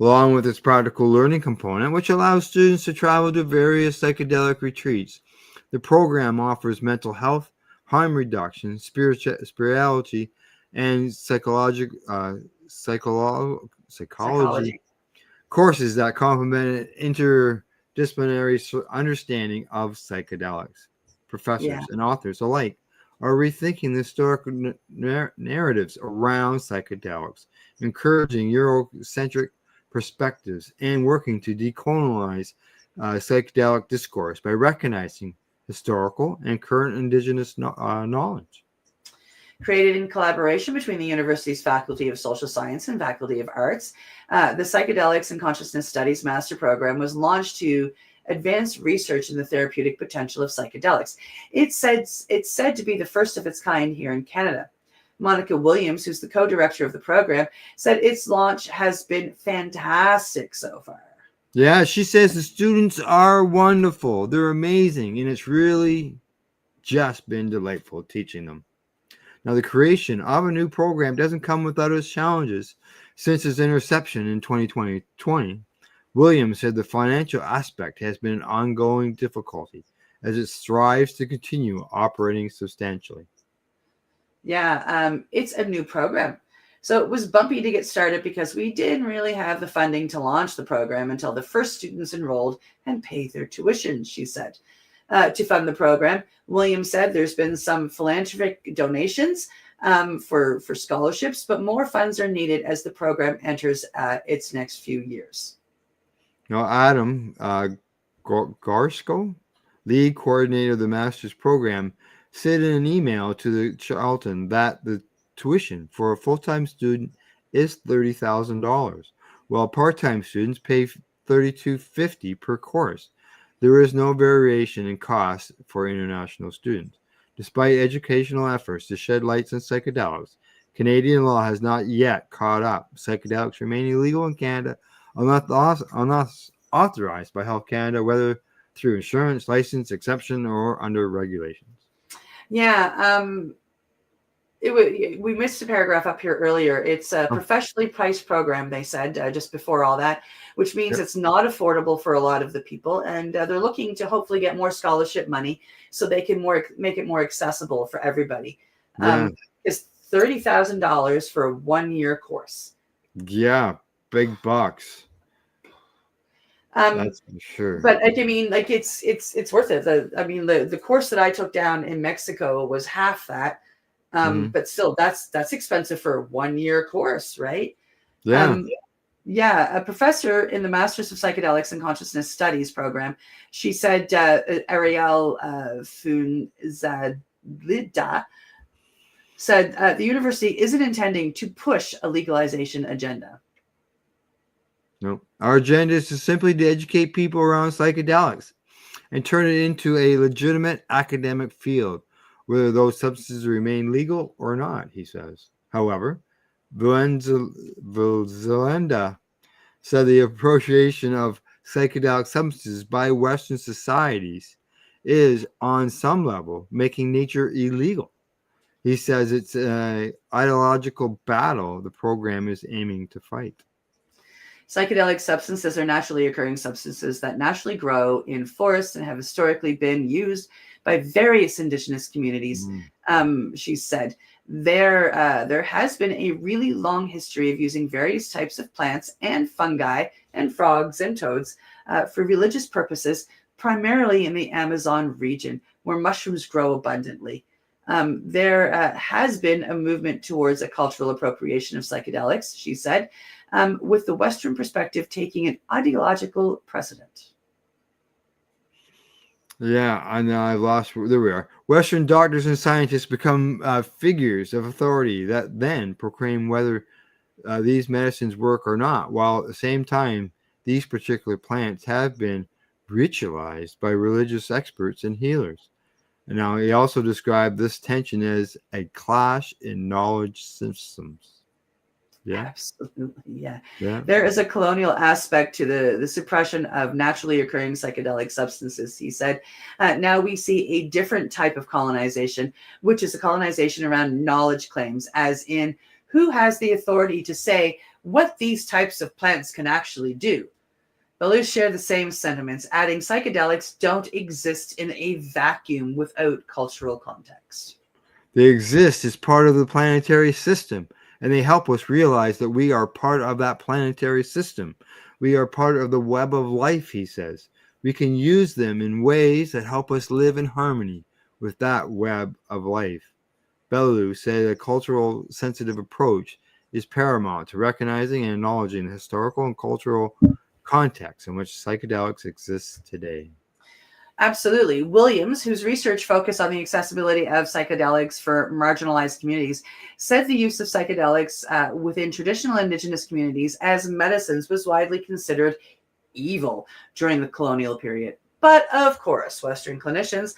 Along with its practical learning component, which allows students to travel to various psychedelic retreats, the program offers mental health, harm reduction, spirituality, and psychology courses that complement an interdisciplinary understanding of psychedelics. Professors and authors alike are rethinking the historical narratives around psychedelics, encouraging Eurocentric perspectives, and working to decolonize psychedelic discourse by recognizing historical and current Indigenous knowledge. Created in collaboration between the university's Faculty of Social Science and Faculty of Arts, the Psychedelics and Consciousness Studies Master Program was launched to advance research in the therapeutic potential of psychedelics. It's said to be the first of its kind here in Canada. Monica Williams, who's the co-director of the program, said its launch has been fantastic so far. Yeah, she says the students are wonderful. They're amazing, and it's really just been delightful teaching them. Now, the creation of a new program doesn't come without its challenges. Since its inception in 2020, Williams said the financial aspect has been an ongoing difficulty as it strives to continue operating substantially. Yeah, it's a new program. So it was bumpy to get started because we didn't really have the funding to launch the program until the first students enrolled and paid their tuition, she said. To fund the program, Williams said there's been some philanthropic donations for scholarships, but more funds are needed as the program enters its next few years. Now, Adam Garsko, lead coordinator of the master's program, said in an email to the Charlton that the tuition for a full-time student is $30,000, while part-time students pay $32.50 per course. There is no variation in cost for international students. Despite educational efforts to shed light on psychedelics, Canadian law has not yet caught up. Psychedelics remain illegal in Canada unless authorized by Health Canada, whether through insurance, license, exception, or under regulations. Yeah, we missed a paragraph up here earlier. It's a professionally priced program, they said, just before all that, which means it's not affordable for a lot of the people. And they're looking to hopefully get more scholarship money so they can make it more accessible for everybody. It's $30,000 for a one-year course. Yeah, big bucks. That's for sure. But I mean, like it's worth it. The course that I took down in Mexico was half that. But still, that's expensive for a one-year course, right? Yeah. A professor in the Masters of Psychedelics and Consciousness Studies program, she said, Ariel Funzadlida, said the university isn't intending to push a legalization agenda. No, our agenda is to simply to educate people around psychedelics and turn it into a legitimate academic field, whether those substances remain legal or not, he says. However, Vilzelanda said the appropriation of psychedelic substances by Western societies is, on some level, making nature illegal. He says it's an ideological battle the program is aiming to fight. Psychedelic substances are naturally occurring substances that naturally grow in forests and have historically been used by various indigenous communities. She said there has been a really long history of using various types of plants and fungi and frogs and toads for religious purposes, primarily in the Amazon region where mushrooms grow abundantly. There has been a movement towards a cultural appropriation of psychedelics, she said, with the Western perspective taking an ideological precedent. Yeah, and I lost. There we are. Western doctors and scientists become figures of authority that then proclaim whether these medicines work or not, while at the same time, these particular plants have been ritualized by religious experts and healers. And now he also described this tension as a clash in knowledge systems. Yeah, Absolutely. Yeah. yeah. There is a colonial aspect to the suppression of naturally occurring psychedelic substances, he said. Now we see a different type of colonization, which is a colonization around knowledge claims, as in who has the authority to say what these types of plants can actually do. Others share the same sentiments, adding psychedelics don't exist in a vacuum without cultural context. They exist as part of the planetary system, and they help us realize that we are part of that planetary system. We are part of the web of life, he says. We can use them in ways that help us live in harmony with that web of life. Bellou said a cultural sensitive approach is paramount to recognizing and acknowledging the historical and cultural context in which psychedelics exist today. Absolutely. Williams, whose research focused on the accessibility of psychedelics for marginalized communities, said the use of psychedelics within traditional indigenous communities as medicines was widely considered evil during the colonial period. But of course, Western clinicians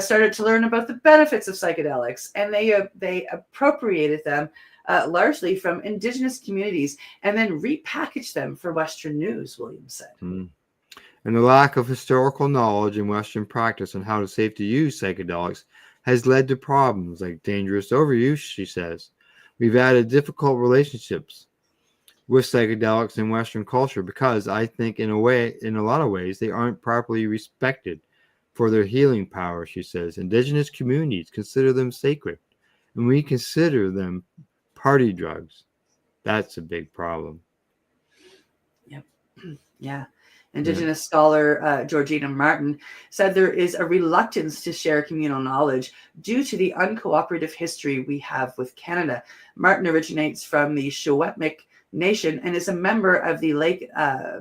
started to learn about the benefits of psychedelics, and they appropriated them largely from indigenous communities and then repackaged them for Western news, Williams said. And the lack of historical knowledge in Western practice on how to safely use psychedelics has led to problems like dangerous overuse, she says. We've added difficult relationships with psychedelics in Western culture because I think in a lot of ways, they aren't properly respected for their healing power, she says. Indigenous communities consider them sacred, and we consider them party drugs. That's a big problem. Yep. Yeah. Indigenous scholar Georgina Martin said there is a reluctance to share communal knowledge due to the uncooperative history we have with Canada. Martin originates from the Secwepemc Nation and is a member of the Lake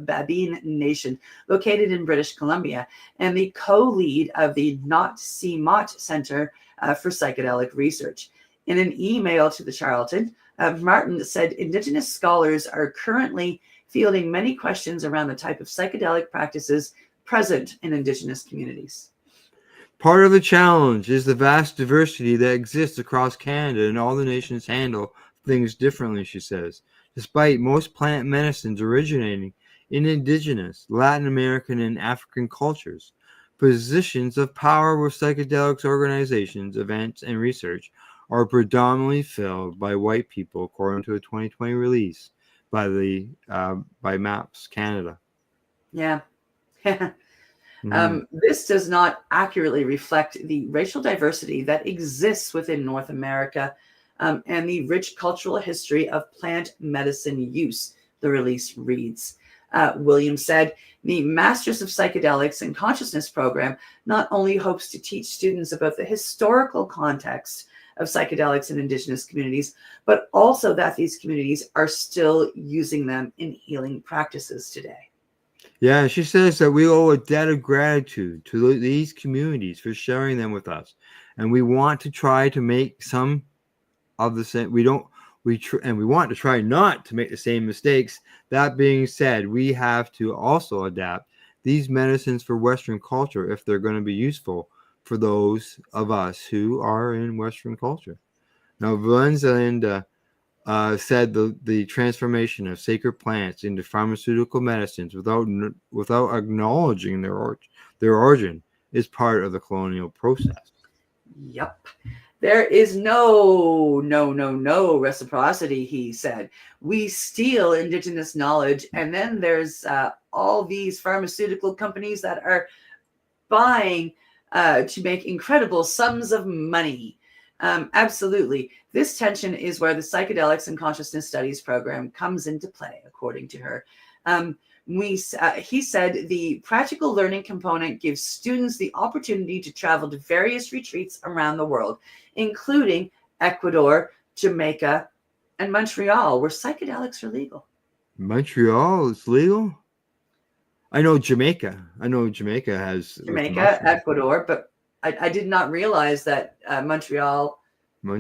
Babine Nation located in British Columbia and the co-lead of the Not See Mott Center for Psychedelic Research. In an email to the Charlton, Martin said Indigenous scholars are currently fielding many questions around the type of psychedelic practices present in Indigenous communities. Part of the challenge is the vast diversity that exists across Canada, and all the nations handle things differently, she says. Despite most plant medicines originating in Indigenous, Latin American, and African cultures, positions of power with psychedelics organizations, events, and research are predominantly filled by white people, according to a 2020 release by Maps Canada. Yeah. This does not accurately reflect the racial diversity that exists within North America and the rich cultural history of plant medicine use, the release reads. Williams said, the Masters of Psychedelics and Consciousness program not only hopes to teach students about the historical context of psychedelics in Indigenous communities, but also that these communities are still using them in healing practices today. Yeah, she says that we owe a debt of gratitude to these communities for sharing them with us, and we want to try to make some of the same. We want to try not to make the same mistakes. That being said, we have to also adapt these medicines for Western culture if they're going to be useful for those of us who are in Western culture. Now, Valenzalinda said the transformation of sacred plants into pharmaceutical medicines without acknowledging their origin is part of the colonial process. Yep. There is no reciprocity, he said. We steal indigenous knowledge, and then there's all these pharmaceutical companies that are buying to make incredible sums of money. Absolutely. This tension is where the Psychedelics and Consciousness Studies program comes into play, according to her. He said the practical learning component gives students the opportunity to travel to various retreats around the world, including Ecuador, Jamaica, and Montreal, where psychedelics are legal. Montreal is legal? I know Jamaica. has Ecuador, but I did not realize that Montreal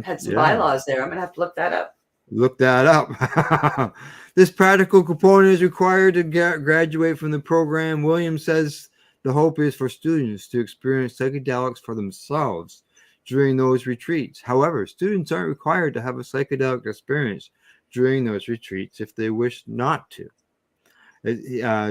had some bylaws there. I'm going to have to look that up. Look that up. This practical component is required to graduate from the program. Williams says the hope is for students to experience psychedelics for themselves during those retreats. However, students aren't required to have a psychedelic experience during those retreats if they wish not to.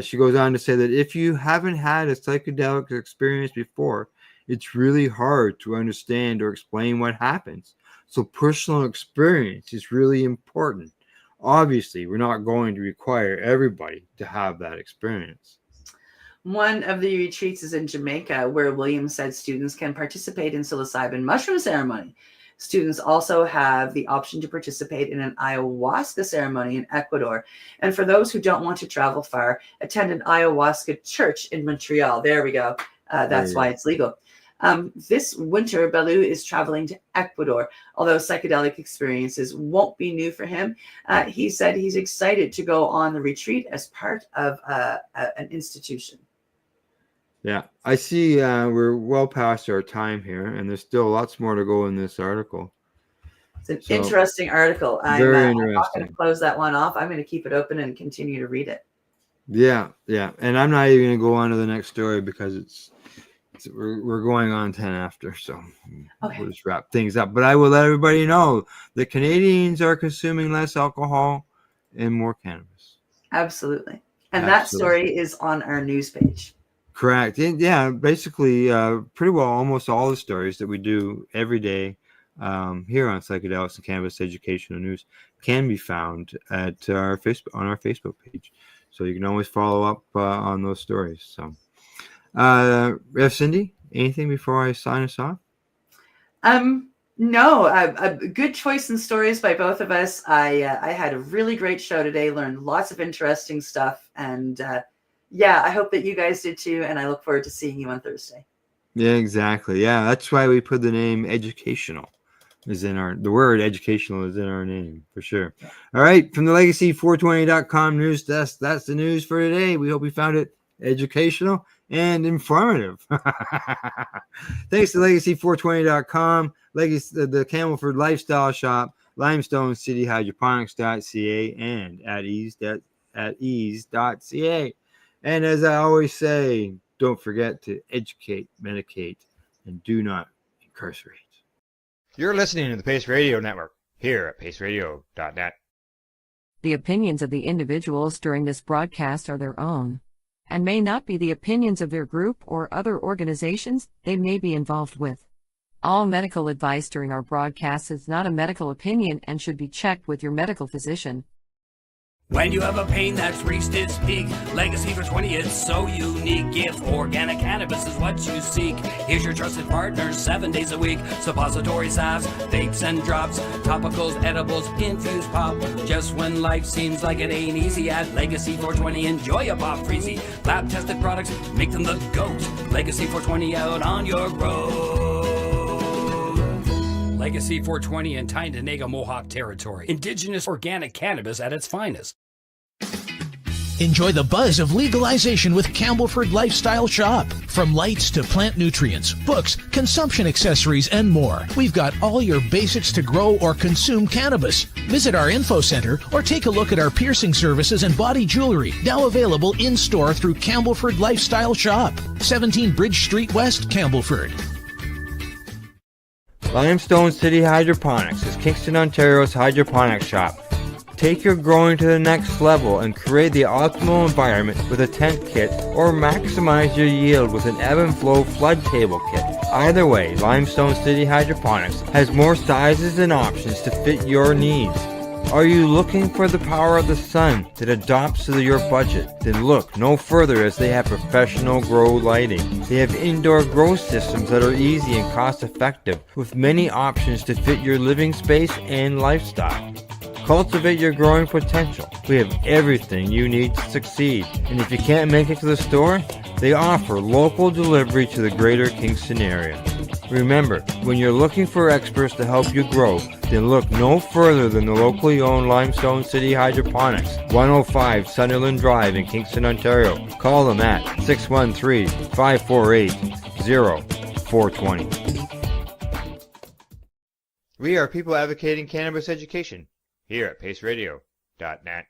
She goes on to say that if you haven't had a psychedelic experience before, it's really hard to understand or explain what happens. So personal experience is really important. Obviously, we're not going to require everybody to have that experience. One of the retreats is in Jamaica, where Williams said students can participate in psilocybin mushroom ceremony. Students also have the option to participate in an ayahuasca ceremony in Ecuador. And for those who don't want to travel far, attend an ayahuasca church in Montreal. There we go. That's why it's legal. This winter, Baloo is traveling to Ecuador. Although psychedelic experiences won't be new for him, he said he's excited to go on the retreat as part of an institution. Yeah, I see we're well past our time here, and there's still lots more to go in this article. It's an interesting article. I'm not going to close that one off. I'm going to keep it open and continue to read it. Yeah. And I'm not even going to go on to the next story because we're going on 10 after, so we'll just wrap things up. But I will let everybody know that Canadians are consuming less alcohol and more cannabis. Absolutely. And that story is on our news page. Correct. Yeah, basically, pretty well almost all the stories that we do every day here on Psychedelics and Cannabis Educational News can be found at our Facebook page. So you can always follow up on those stories. So, Rev Cindy, anything before I sign us off? No, a good choice in stories by both of us. I had a really great show today, learned lots of interesting stuff, and I hope that you guys did too, and I look forward to seeing you on Thursday. Yeah, exactly. Yeah, that's why we put the name educational. The word educational is in our name for sure. All right, from the Legacy420.com news desk, that's the news for today. We hope you found it educational and informative. Thanks to Legacy420.com, the Campbellford Lifestyle Shop, Limestone City Hydroponics.ca, and At-Eze.ca. And as I always say, don't forget to educate, medicate, and do not incarcerate. You're listening to the Pace Radio Network here at paceradio.net. The opinions of the individuals during this broadcast are their own and may not be the opinions of their group or other organizations they may be involved with. All medical advice during our broadcast is not a medical opinion and should be checked with your medical physician. When you have a pain that's reached its peak, Legacy for 20 is so unique. If organic cannabis is what you seek, here's your trusted partners 7 days a week. Suppository salves, vapes and drops, topicals, edibles, infused pop. Just when life seems like it ain't easy, at Legacy 420 enjoy a pop freezy. Lab tested products make them the GOAT. Legacy 420 out on your road. Legacy 420 in Tyndonega Mohawk territory. Indigenous organic cannabis at its finest. Enjoy the buzz of legalization with Campbellford Lifestyle Shop. From lights to plant nutrients, books, consumption accessories, and more. We've got all your basics to grow or consume cannabis. Visit our info center or take a look at our piercing services and body jewelry, now available in-store through Campbellford Lifestyle Shop. 17 Bridge Street West, Campbellford. Limestone City Hydroponics is Kingston, Ontario's hydroponics shop. Take your growing to the next level and create the optimal environment with a tent kit, or maximize your yield with an ebb and flow flood table kit. Either way, Limestone City Hydroponics has more sizes and options to fit your needs. Are you looking for the power of the sun that adapts to your budget? Then look no further, as they have professional grow lighting. They have indoor grow systems that are easy and cost effective, with many options to fit your living space and lifestyle. Cultivate your growing potential. We have everything you need to succeed. And if you can't make it to the store, they offer local delivery to the greater Kingston area. Remember, when you're looking for experts to help you grow, then look no further than the locally owned Limestone City Hydroponics, 105 Sunderland Drive in Kingston, Ontario. Call them at 613-548-0420. We are people advocating cannabis education here at paceradio.net.